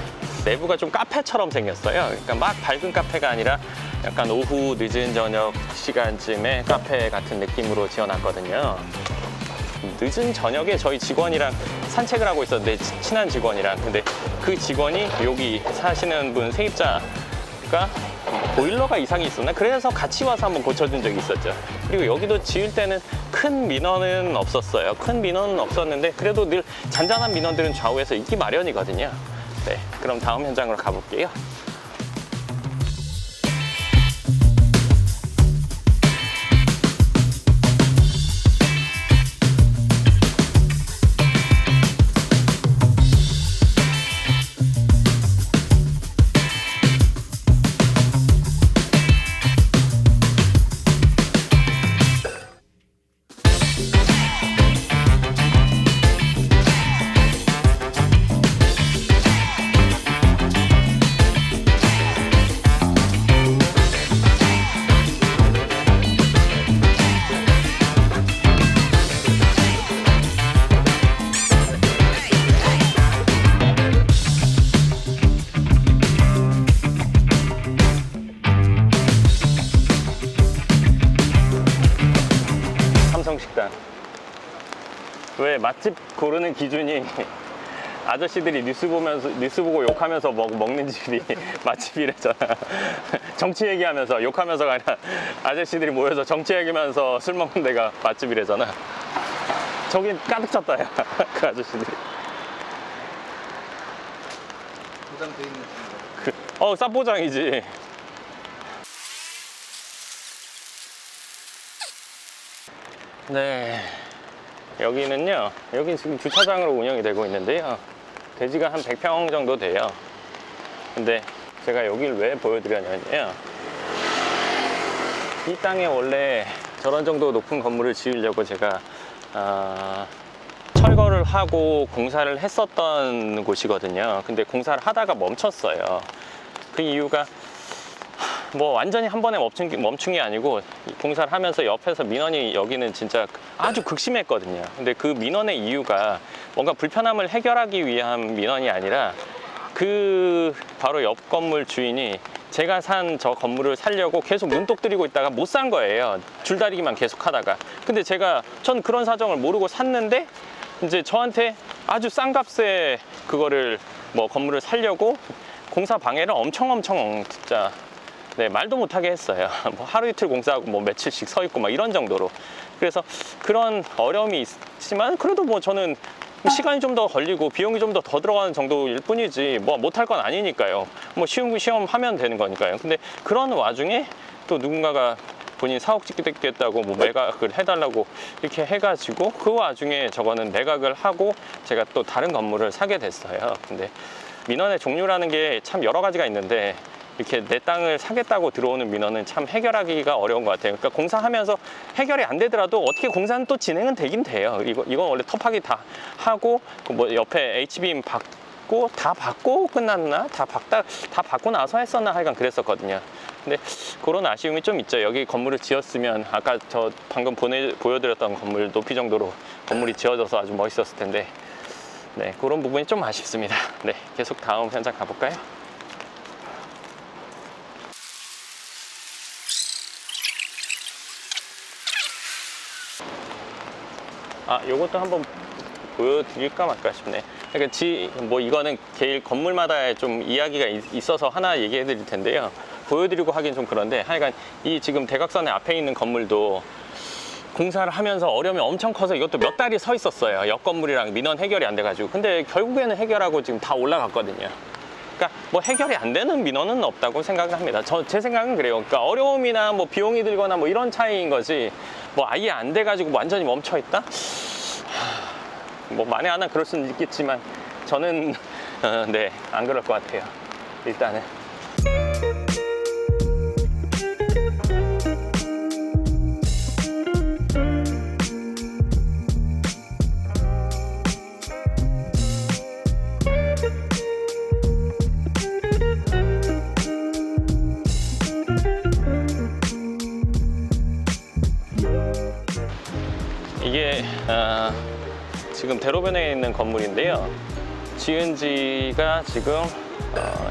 내부가 좀 카페처럼 생겼어요. 그러니까 막 밝은 카페가 아니라 약간 오후 늦은 저녁 시간쯤에 카페 같은 느낌으로 지어놨거든요. 늦은 저녁에 저희 직원이랑 산책을 하고 있었는데, 친한 직원이랑. 근데 그 직원이 여기 사시는 분 세입자가 보일러가 이상이 있었나? 그래서 같이 와서 한번 고쳐준 적이 있었죠. 그리고 여기도 지을 때는 큰 민원은 없었어요. 큰 민원은 없었는데 그래도 늘 잔잔한 민원들은 좌우에서 있기 마련이거든요. 네, 그럼 다음 현장으로 가볼게요. 삼성식당. 왜 맛집 고르는 기준이 아저씨들이 뉴스 보고 욕하면서 먹는 집이 맛집이래잖아. 정치 얘기하면서 욕하면서가 아니라 아저씨들이 모여서 정치 얘기하면서 술 먹는 데가 맛집이래잖아. 저긴 가득 찼다, 야. 그 아저씨들이. 포장돼 있는 친구. 쌉포장이지. 네, 여기는요, 여기 지금 주차장으로 운영이 되고 있는데요, 대지가 한 100평 정도 돼요. 근데 제가 여기를 왜 보여드렸냐면요, 이 땅에 원래 저런 정도 높은 건물을 지으려고 제가 철거를 하고 공사를 했었던 곳이거든요. 근데 공사를 하다가 멈췄어요. 그 이유가 뭐 완전히 한 번에 멈춘 게 아니고, 공사를 하면서 옆에서 민원이 여기는 진짜 아주 극심했거든요. 근데 그 민원의 이유가 뭔가 불편함을 해결하기 위한 민원이 아니라, 그 바로 옆 건물 주인이 제가 산 저 건물을 살려고 계속 눈독 들이고 있다가 못 산 거예요. 줄다리기만 계속 하다가. 근데 전 그런 사정을 모르고 샀는데, 이제 저한테 아주 싼 값에 그거를 건물을 살려고 공사 방해를 엄청 진짜, 네, 말도 못하게 했어요. 하루 이틀 공사하고 며칠씩 서 있고 이런 정도로. 그래서 그런 어려움이 있지만, 그래도 저는 시간이 좀 더 걸리고 비용이 좀 더 들어가는 정도일 뿐이지 못할 건 아니니까요. 시험 하면 되는 거니까요. 근데 그런 와중에 또 누군가가 본인 사옥 짓겠다고 매각을 해달라고 이렇게 해가지고, 그 와중에 저거는 매각을 하고 제가 또 다른 건물을 사게 됐어요. 근데 민원의 종류라는 게 참 여러 가지가 있는데, 이렇게 내 땅을 사겠다고 들어오는 민원은 참 해결하기가 어려운 것 같아요. 그러니까 공사하면서 해결이 안 되더라도 어떻게 공사는 또 진행은 되긴 돼요. 이건 원래 터파기 다 하고, 옆에 H빔 받고 짓고 다 받고 끝났나? 다 받고 나서 했었나? 하여간 그랬었거든요. 근데 그런 아쉬움이 좀 있죠. 여기 건물을 지었으면 아까 저 방금 보여드렸던 건물 높이 정도로 건물이 지어져서 아주 멋있었을 텐데, 네, 그런 부분이 좀 아쉽습니다. 네, 계속 다음 현장 가볼까요? 요것도 한번 보여드릴까 말까 싶네. 그러니까 뭐 이거는 개일 건물마다 좀 이야기가 있어서 하나 얘기해 드릴 텐데요. 보여드리고 하긴 좀 그런데, 하여간 이 지금 대각선의 앞에 있는 건물도 공사를 하면서 어려움이 엄청 커서 이것도 몇 달이 서 있었어요. 옆 건물이랑 민원 해결이 안 돼가지고. 근데 결국에는 해결하고 지금 다 올라갔거든요. 그러니까 뭐 해결이 안 되는 민원은 없다고 생각을 합니다. 제 생각은 그래요. 그러니까 어려움이나 뭐 비용이 들거나 뭐 이런 차이인 거지, 뭐 아예 안 돼가지고 완전히 멈춰 있다? 뭐 만에 하나 그럴 수는 있겠지만 저는 네, 안 그럴 것 같아요. 일단은. 이게 지금 대로변에 있는 건물인데요. 지은 지가 지금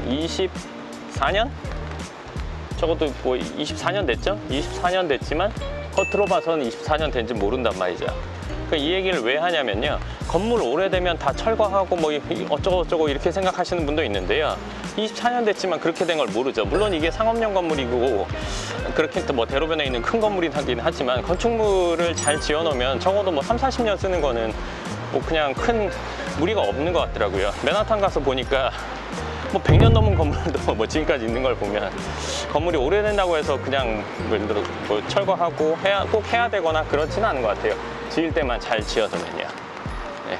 24년? 적어도 뭐 24년 됐죠? 24년 됐지만 겉으로 봐서는 24년 된지 모른단 말이죠. 그러니까 이 얘기를 왜 하냐면요. 건물 오래되면 다 철거하고 뭐 어쩌고저쩌고 이렇게 생각하시는 분도 있는데요. 24년 됐지만 그렇게 된 걸 모르죠. 물론 이게 상업용 건물이고 그렇게 또 뭐 대로변에 있는 큰 건물이긴 하지만 건축물을 잘 지어놓으면 적어도 뭐 3, 40년 쓰는 거는 뭐 그냥 큰 무리가 없는 것 같더라고요. 맨하탄 가서 보니까 뭐 100년 넘은 건물도 뭐 지금까지 있는 걸 보면 건물이 오래된다고 해서 그냥 뭐 철거하고 꼭 해야 되거나 그렇지는 않은 것 같아요. 지을 때만 잘 지어두면요. 네.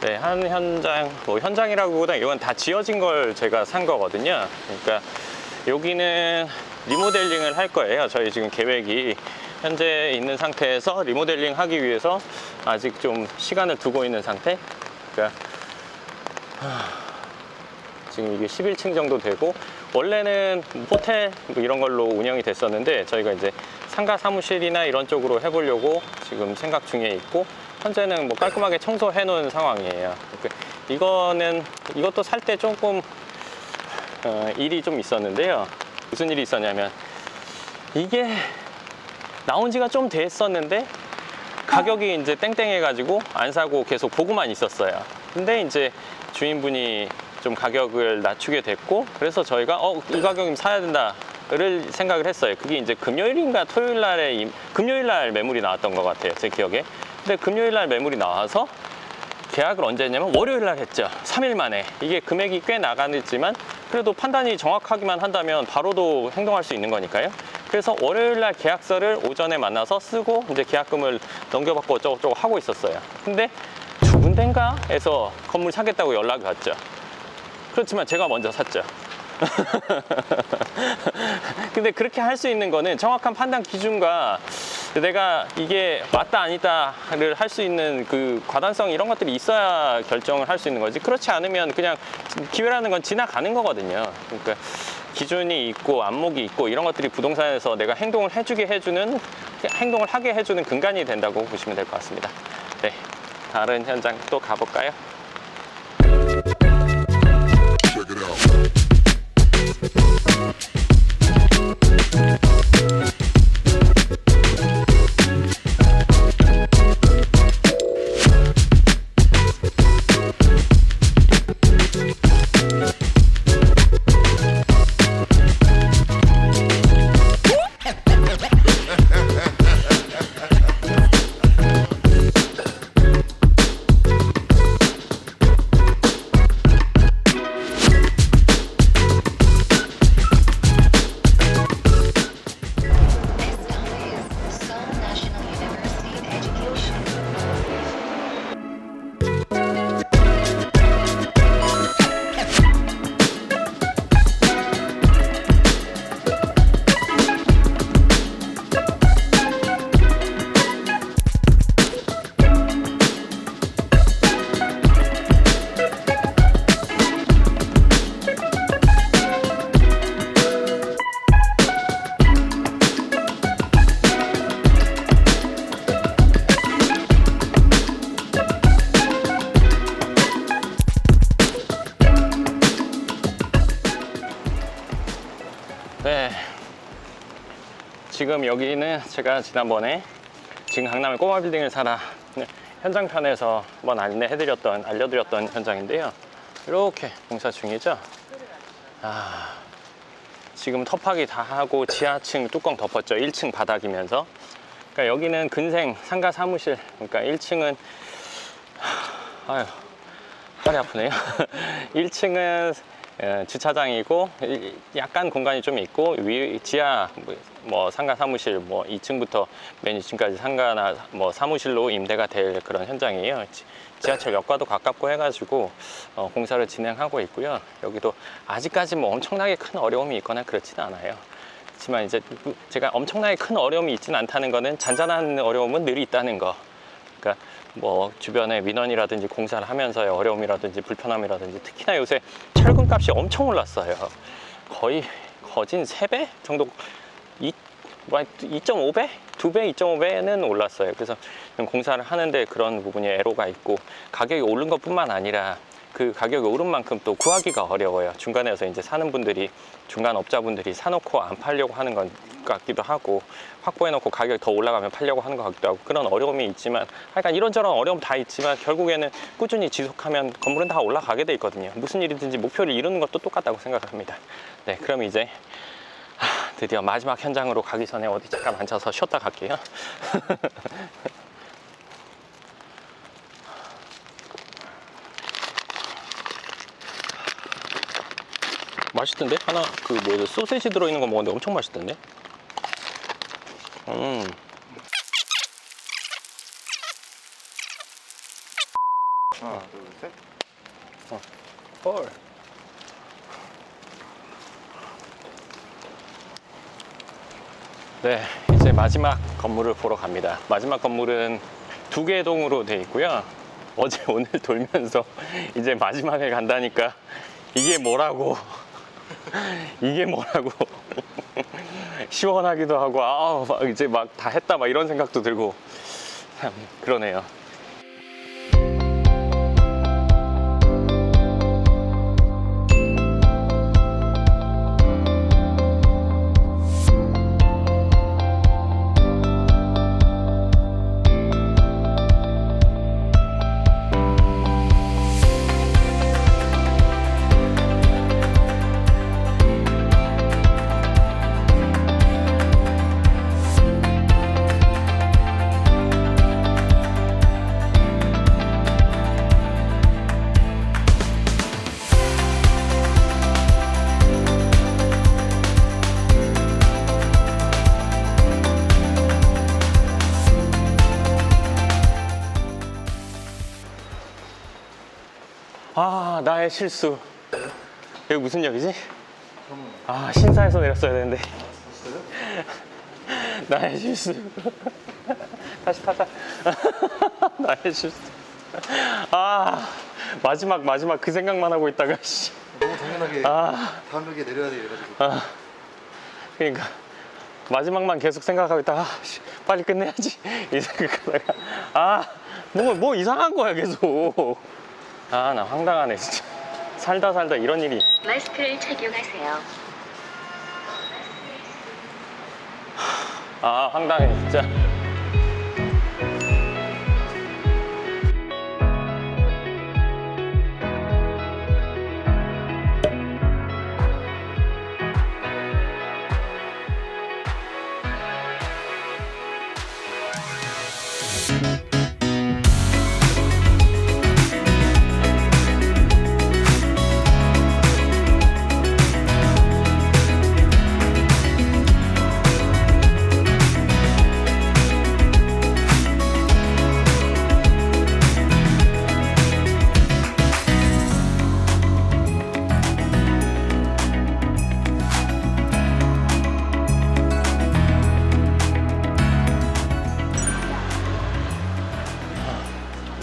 네, 한 현장, 뭐 현장이라기보다 이건 다 지어진 걸 제가 산 거거든요. 그러니까 여기는 리모델링을 할 거예요. 저희 지금 계획이 현재 있는 상태에서 리모델링 하기 위해서 아직 좀 시간을 두고 있는 상태. 그러니까 지금 이게 11층 정도 되고, 원래는 호텔 뭐 이런 걸로 운영이 됐었는데 저희가 이제 상가 사무실이나 이런 쪽으로 해보려고 지금 생각 중에 있고, 현재는 뭐 깔끔하게 청소해 놓은 상황이에요. 이것도 살 때 조금 일이 좀 있었는데요. 무슨 일이 있었냐면, 이게 나온 지가 좀 됐었는데 가격이 이제 땡땡해가지고 안 사고 계속 보고만 있었어요. 근데 이제 주인분이 좀 가격을 낮추게 됐고, 그래서 저희가 이 가격이면 사야 된다를 생각을 했어요. 그게 이제 금요일인가 금요일 날 매물이 나왔던 것 같아요, 제 기억에. 근데 금요일 날 매물이 나와서 계약을 언제 했냐면 월요일 날 했죠. 3일 만에. 이게 금액이 꽤 나가겠지만 그래도 판단이 정확하기만 한다면 바로도 행동할 수 있는 거니까요. 그래서 월요일 날 계약서를 오전에 만나서 쓰고 이제 계약금을 넘겨받고 어쩌고저쩌고 하고 있었어요. 근데 두 군데인가 해서 건물 사겠다고 연락이 왔죠. 그렇지만 제가 먼저 샀죠. 근데 그렇게 할 수 있는 거는 정확한 판단 기준과 내가 이게 맞다 아니다를 할 수 있는 그 과단성 이런 것들이 있어야 결정을 할 수 있는 거지, 그렇지 않으면 그냥 기회라는 건 지나가는 거거든요. 그러니까 기준이 있고 안목이 있고 이런 것들이 부동산에서 내가 행동을 하게 해주는 근간이 된다고 보시면 될 것 같습니다. 네, 다른 현장 또 가볼까요? Check it out. 지금 여기는 제가 지난번에 지금 강남에 꼬마 빌딩을 사라 현장편에서 한번 알려드렸던 현장인데요. 이렇게 공사 중이죠. 지금 터파기 다 하고 지하층 뚜껑 덮었죠. 1층 바닥이면서. 그러니까 여기는 근생 상가 사무실. 그러니까 1층은 아유 팔이 아프네요. 1층은 주차장이고 약간 공간이 좀 있고 지하 뭐 상가 사무실 뭐 2층부터 맨 2층까지 상가나 뭐 사무실로 임대가 될 그런 현장이에요. 지하철역과도 가깝고 해가지고 공사를 진행하고 있고요. 여기도 아직까지 뭐 엄청나게 큰 어려움이 있거나 그렇지는 않아요. 그렇지만 이제 제가 엄청나게 큰 어려움이 있지는 않다는 거는 잔잔한 어려움은 늘 있다는 거. 그러니까 뭐 주변에 민원이라든지 공사를 하면서의 어려움이라든지 불편함이라든지 특히나 요새 철근 값이 엄청 올랐어요. 거의 거진 3배 정도 2.5배? 2배, 2.5배는 올랐어요. 그래서 공사를 하는데 그런 부분이 애로가 있고 가격이 오른 것 뿐만 아니라 그 가격이 오른 만큼 또 구하기가 어려워요. 중간에서 이제 사는 분들이, 중간 업자분들이 사놓고 안 팔려고 하는 것 같기도 하고 확보해놓고 가격이 더 올라가면 팔려고 하는 것 같기도 하고 그런 어려움이 있지만 하여간 이런저런 어려움 다 있지만 결국에는 꾸준히 지속하면 건물은 다 올라가게 돼 있거든요. 무슨 일이든지 목표를 이루는 것도 똑같다고 생각합니다. 네, 그럼 이제 드디어 마지막 현장으로 가기 전에 어디 잠깐 앉아서 쉬었다 갈게요. 맛있던데? 하나 그 뭐지 소세지 들어있는 거 먹었는데 엄청 맛있던데? 하나, 둘, 셋. 헐. 네, 이제 마지막 건물을 보러 갑니다. 마지막 건물은 2개의 동으로 되어 있고요. 어제 오늘 돌면서 이제 마지막에 간다니까 이게 뭐라고 이게 뭐라고 시원하기도 하고 막 이제 막 다 했다 막 이런 생각도 들고 참 그러네요. 나의 실수. 여기 무슨 역이지? 신사에서 내렸어야 되는데. 나의 실수. 다시 타자. 나의 실수. 마지막 그 생각만 하고 있다가 너무 당연하게 다음 역에 내려야 돼 이래가지고. 그러니까 마지막만 계속 생각하고 있다가 빨리 끝내야지 이 생각하다가 뭐 이상한 거야 계속. 나 황당하네 진짜. 살다 이런 일이. 마스크를 착용하세요. 황당해 진짜.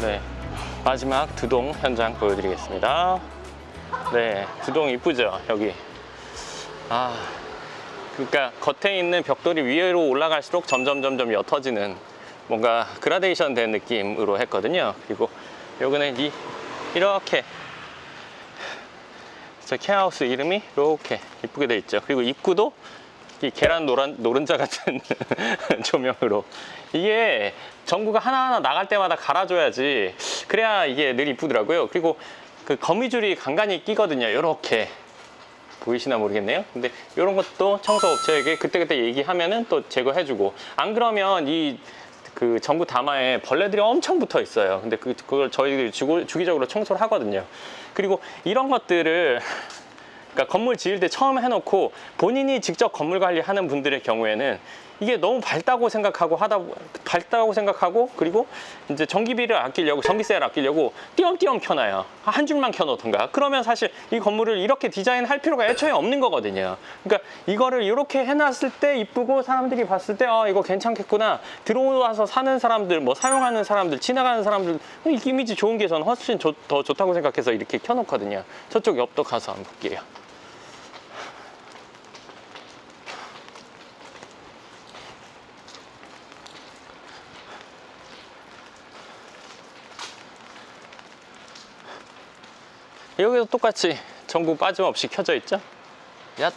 네, 마지막 두동 현장 보여드리겠습니다. 네, 두동 이쁘죠 여기. 그러니까 겉에 있는 벽돌이 위로 올라갈수록 점점 옅어지는 뭔가 그라데이션 된 느낌으로 했거든요. 그리고 여기는 이렇게 저 케어하우스 이름이 이렇게 이쁘게 돼 있죠. 그리고 입구도 이 계란 노른자 같은 조명으로 이게 전구가 하나하나 나갈 때마다 갈아줘야지 그래야 이게 늘 이쁘더라고요. 그리고 그 거미줄이 간간히 끼거든요. 이렇게 보이시나 모르겠네요. 근데 이런 것도 청소업체에게 그때그때 얘기하면은 또 제거해주고, 안 그러면 이 그 전구 담화에 벌레들이 엄청 붙어 있어요. 근데 그걸 저희들이 주기적으로 청소를 하거든요. 그리고 이런 것들을 그러니까 건물 지을 때 처음 해놓고 본인이 직접 건물 관리하는 분들의 경우에는 이게 너무 밝다고 생각하고 그리고 이제 전기비를 아끼려고, 전기세를 아끼려고 띄엄띄엄 켜놔요. 한 줄만 켜놓던가. 그러면 사실 이 건물을 이렇게 디자인할 필요가 애초에 없는 거거든요. 그러니까 이거를 이렇게 해놨을 때 이쁘고 사람들이 봤을 때 이거 괜찮겠구나. 들어와서 사는 사람들, 뭐 사용하는 사람들, 지나가는 사람들 이 이미지 좋은 게 저는 훨씬 더 좋다고 생각해서 이렇게 켜놓거든요. 저쪽 옆도 가서 한번 볼게요. 여기도 똑같이 전구 빠짐없이 켜져 있죠? 얏!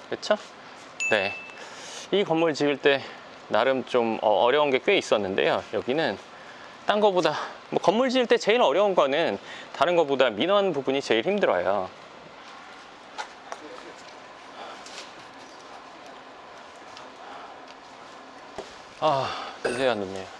그렇죠? 네. 이 건물 지을 때 나름 좀 어려운 게 꽤 있었는데요. 여기는 딴 거보다 뭐 건물 지을 때 제일 어려운 거는 다른 거보다 민원 부분이 제일 힘들어요. 이제야 늦네요.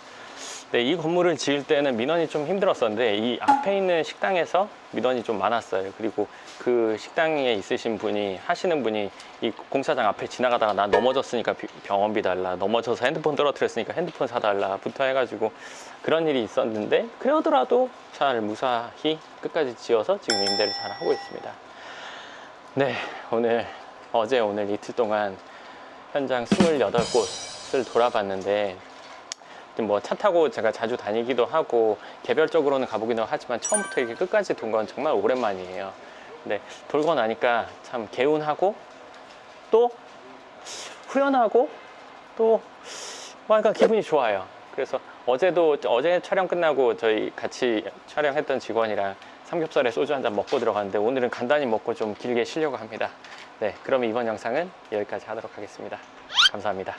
네, 이 건물을 지을 때는 민원이 좀 힘들었었는데 이 앞에 있는 식당에서 민원이 좀 많았어요. 그리고 그 식당에 있으신 분이, 하시는 분이 이 공사장 앞에 지나가다가 나 넘어졌으니까 병원비 달라, 넘어져서 핸드폰 떨어뜨렸으니까 핸드폰 사달라 부터 해가지고 그런 일이 있었는데, 그러더라도 잘 무사히 끝까지 지어서 지금 임대를 잘 하고 있습니다. 네, 어제 오늘 이틀 동안 현장 28곳을 돌아봤는데, 뭐 차 타고 제가 자주 다니기도 하고 개별적으로는 가보기도 하지만 처음부터 이렇게 끝까지 돈 건 정말 오랜만이에요. 근데 돌고 나니까 참 개운하고 또 후련하고 또 약간 기분이 좋아요. 그래서 어제 촬영 끝나고 저희 같이 촬영했던 직원이랑 삼겹살에 소주 한잔 먹고 들어갔는데 오늘은 간단히 먹고 좀 길게 쉬려고 합니다. 네, 그러면 이번 영상은 여기까지 하도록 하겠습니다. 감사합니다.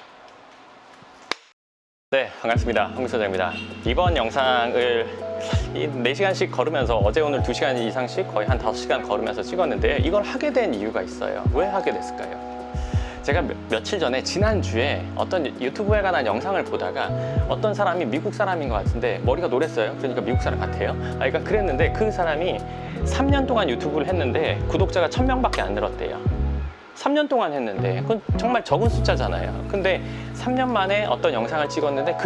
네, 반갑습니다. 황소장입니다. 이번 영상을 4시간씩 걸으면서 어제 오늘 2시간 이상씩 거의 한 5시간 걸으면서 찍었는데, 이걸 하게 된 이유가 있어요. 왜 하게 됐을까요? 제가 며칠 전에 지난주에 어떤 유튜브에 관한 영상을 보다가 어떤 사람이 미국 사람인 것 같은데 머리가 노랬어요. 그러니까 미국 사람 같아요. 그러니까 그랬는데 그 사람이 3년 동안 유튜브를 했는데 구독자가 1000명밖에 안 늘었대요. 3년 동안 했는데 그건 정말 적은 숫자잖아요. 근데 3년 만에 어떤 영상을 찍었는데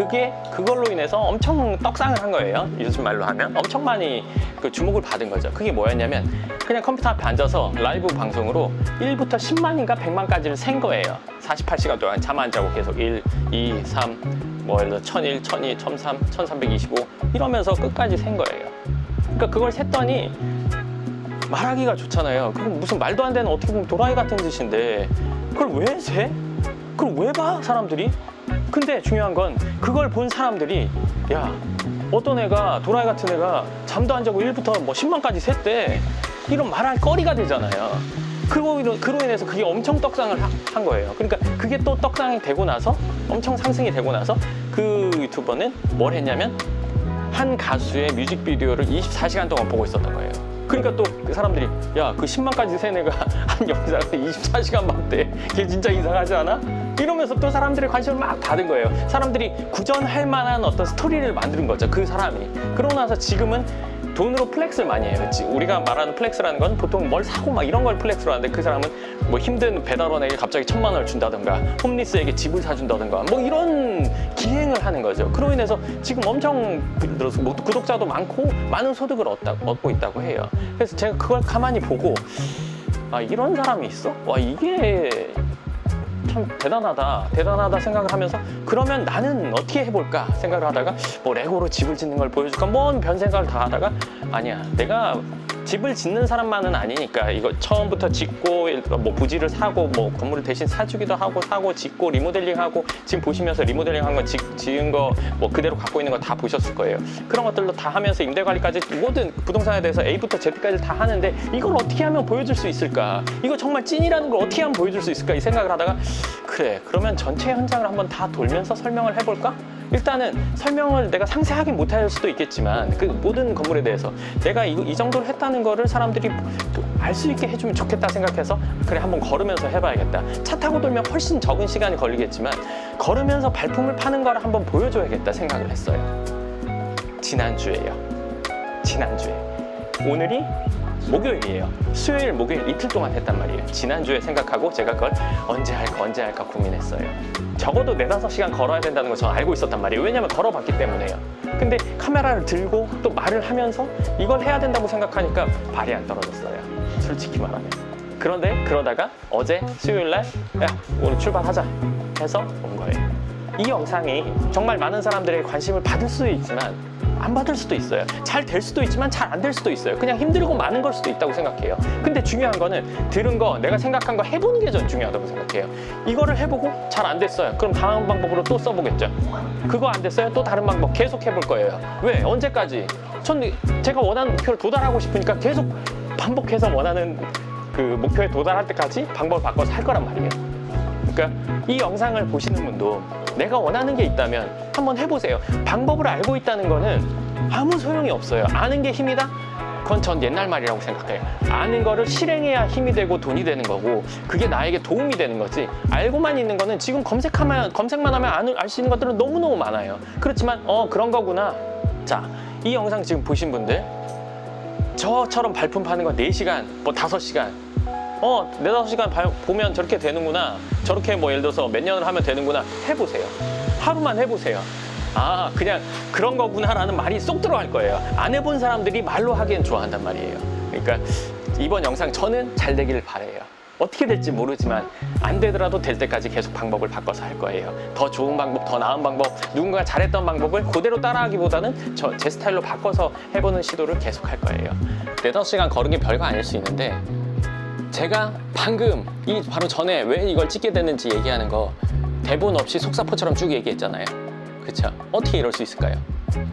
그걸로 인해서 엄청 떡상을 한 거예요. 요즘 말로 하면 엄청 많이 그 주목을 받은 거죠. 그게 뭐였냐면 그냥 컴퓨터 앞에 앉아서 라이브 방송으로 1부터 10만인가 100만까지를 센 거예요. 48시간 동안 잠 안 자고 계속 1, 2, 3, 뭐 예를 들어 1001, 1002, 1003, 1325 이러면서 끝까지 센 거예요. 그러니까 그걸 셌더니 말하기가 좋잖아요. 그건 무슨 말도 안 되는, 어떻게 보면 도라이 같은 짓인데 그걸 왜 세? 그걸 왜 봐, 사람들이? 근데 중요한 건 그걸 본 사람들이 야, 어떤 애가, 도라이 같은 애가 잠도 안 자고 1부터 뭐 10만까지 셌대, 이런 말할 거리가 되잖아요. 그로 인해서 그게 엄청 떡상을 한 거예요. 그러니까 그게 또 떡상이 되고 나서 엄청 상승이 되고 나서 그 유튜버는 뭘 했냐면 한 가수의 뮤직비디오를 24시간 동안 보고 있었던 거예요. 그러니까 또 그 사람들이 야, 그 10만까지 센 애가 한 영상을 24시간 봤대. 걔 진짜 이상하지 않아? 이러면서 또 사람들의 관심을 막 받은 거예요. 사람들이 구전할 만한 어떤 스토리를 만드는 거죠, 그 사람이. 그러고 나서 지금은 돈으로 플렉스를 많이 해요. 우리가 말하는 플렉스라는 건 보통 뭘 사고 막 이런 걸 플렉스로 하는데, 그 사람은 뭐 힘든 배달원에게 갑자기 1000만 원을 준다든가 홈리스에게 집을 사준다든가 뭐 이런 기행을 하는 거죠. 그로 인해서 지금 엄청 뭐 구독자도 많고 많은 소득을 얻고 있다고 해요. 그래서 제가 그걸 가만히 보고 이런 사람이 있어? 와, 이게 참 대단하다 생각을 하면서, 그러면 나는 어떻게 해볼까 생각을 하다가 뭐 레고로 집을 짓는 걸 보여줄까, 뭔 별 생각을 다 하다가 아니야, 내가 집을 짓는 사람만은 아니니까 이거 처음부터 짓고 뭐 부지를 사고 뭐 건물을 대신 사주기도 하고 사고 짓고 리모델링하고, 지금 보시면서 리모델링한 거 지은 거 뭐 그대로 갖고 있는 거 다 보셨을 거예요. 그런 것들도 다 하면서 임대관리까지 모든 부동산에 대해서 A부터 Z까지 다 하는데 이걸 어떻게 하면 보여줄 수 있을까, 이거 정말 찐이라는 걸 어떻게 하면 보여줄 수 있을까 이 생각을 하다가 그래, 그러면 전체 현장을 한번 다 돌면서 설명을 해볼까? 일단은 설명을 내가 상세하게 못할 수도 있겠지만 그 모든 건물에 대해서 내가 이 정도를 했다는 거를 사람들이 알 수 있게 해주면 좋겠다 생각해서 그래, 한번 걸으면서 해봐야겠다. 차 타고 돌면 훨씬 적은 시간이 걸리겠지만 걸으면서 발품을 파는 거를 한번 보여줘야겠다 생각을 했어요. 지난주에요. 오늘이 목요일이에요. 수요일, 목요일 이틀 동안 했단 말이에요. 지난주에 생각하고 제가 그걸 언제 할까 고민했어요. 적어도 4-5시간 걸어야 된다는 걸 저는 알고 있었단 말이에요. 왜냐면 걸어봤기 때문에요. 근데 카메라를 들고 또 말을 하면서 이걸 해야 된다고 생각하니까 발이 안 떨어졌어요. 솔직히 말하면. 그런데 그러다가 어제 수요일날 야, 오늘 출발하자 해서 온 거예요. 이 영상이 정말 많은 사람들의 관심을 받을 수도 있지만 안 받을 수도 있어요. 잘 될 수도 있지만 잘 안 될 수도 있어요. 그냥 힘들고 많은 걸 수도 있다고 생각해요. 근데 중요한 거는 들은 거, 내가 생각한 거 해보는 게 전 중요하다고 생각해요. 이거를 해보고 잘 안 됐어요. 그럼 다음 방법으로 또 써보겠죠. 그거 안 됐어요? 또 다른 방법 계속 해볼 거예요. 왜? 언제까지? 전 제가 원하는 목표를 도달하고 싶으니까 계속 반복해서 원하는 그 목표에 도달할 때까지 방법을 바꿔서 할 거란 말이에요. 그러니까 이 영상을 보시는 분도 내가 원하는 게 있다면 한번 해보세요. 방법을 알고 있다는 거는 아무 소용이 없어요. 아는 게 힘이다? 그건 전 옛날 말이라고 생각해요. 아는 거를 실행해야 힘이 되고 돈이 되는 거고 그게 나에게 도움이 되는 거지. 알고만 있는 거는 지금 검색만 하면 알 수 있는 것들은 너무너무 많아요. 그렇지만 그런 거구나. 자, 이 영상 지금 보신 분들 저처럼 발품 파는 거 4시간, 뭐 5시간 4-5시간 보면 저렇게 되는구나. 저렇게 뭐 예를 들어서 몇 년을 하면 되는구나. 해보세요. 하루만 해보세요. 아, 그냥 그런 거구나라는 말이 쏙 들어갈 거예요. 안 해본 사람들이 말로 하기엔 좋아한단 말이에요. 그러니까 이번 영상 저는 잘 되기를 바라요. 어떻게 될지 모르지만 안 되더라도 될 때까지 계속 방법을 바꿔서 할 거예요. 더 좋은 방법, 더 나은 방법, 누군가가 잘했던 방법을 그대로 따라하기보다는 제 스타일로 바꿔서 해보는 시도를 계속 할 거예요. 4-5시간 걸은 게 별거 아닐 수 있는데 제가 방금 바로 전에 왜 이걸 찍게 됐는지 얘기하는 거 대본 없이 속사포처럼 쭉 얘기했잖아요. 그렇죠? 어떻게 이럴 수 있을까요?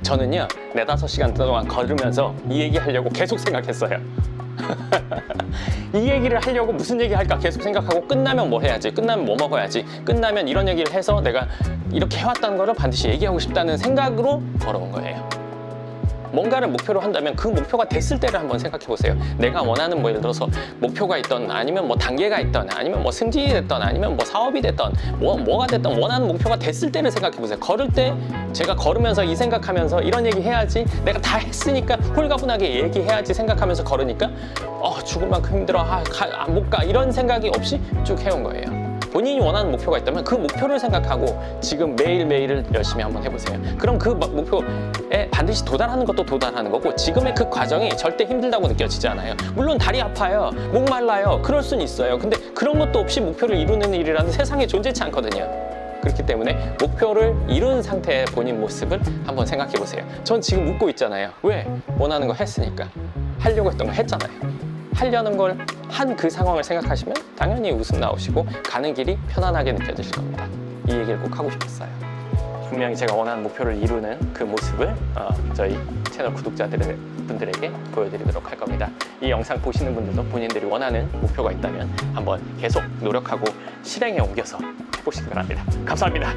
저는요 4-5시간 동안 걸으면서 이 얘기 하려고 계속 생각했어요. 이 얘기를 하려고 무슨 얘기 할까 계속 생각하고 끝나면 뭐 해야지, 끝나면 뭐 먹어야지, 끝나면 이런 얘기를 해서 내가 이렇게 해왔다는 거를 반드시 얘기하고 싶다는 생각으로 걸어온 거예요. 뭔가를 목표로 한다면 그 목표가 됐을 때를 한번 생각해 보세요. 내가 원하는 뭐 예를 들어서 목표가 있던 아니면 뭐 단계가 있던 아니면 뭐 승진이 됐던 아니면 뭐 사업이 됐던 뭐가 됐던 원하는 목표가 됐을 때를 생각해 보세요. 걸을 때 제가 걸으면서 이 생각하면서 이런 얘기 해야지, 내가 다 했으니까 홀가분하게 얘기해야지 생각하면서 걸으니까 죽을 만큼 힘들어, 못 가, 이런 생각이 없이 쭉 해온 거예요. 본인이 원하는 목표가 있다면 그 목표를 생각하고 지금 매일매일을 열심히 한번 해보세요. 그럼 그 목표에 반드시 도달하는 것도 도달하는 거고 지금의 그 과정이 절대 힘들다고 느껴지지 않아요. 물론 다리 아파요, 목 말라요, 그럴 순 있어요. 근데 그런 것도 없이 목표를 이루는 일이라는 세상에 존재치 않거든요. 그렇기 때문에 목표를 이룬 상태의 본인 모습을 한번 생각해 보세요. 전 지금 웃고 있잖아요. 왜? 원하는 거 했으니까. 하려고 했던 거 했잖아요. 하려는 걸 한 그 상황을 생각하시면 당연히 웃음 나오시고 가는 길이 편안하게 느껴지실 겁니다. 이 얘기를 꼭 하고 싶었어요. 분명히 제가 원하는 목표를 이루는 그 모습을 저희 채널 구독자분들에게 보여드리도록 할 겁니다. 이 영상 보시는 분들도 본인들이 원하는 목표가 있다면 한번 계속 노력하고 실행에 옮겨서 해보시기 바랍니다. 감사합니다.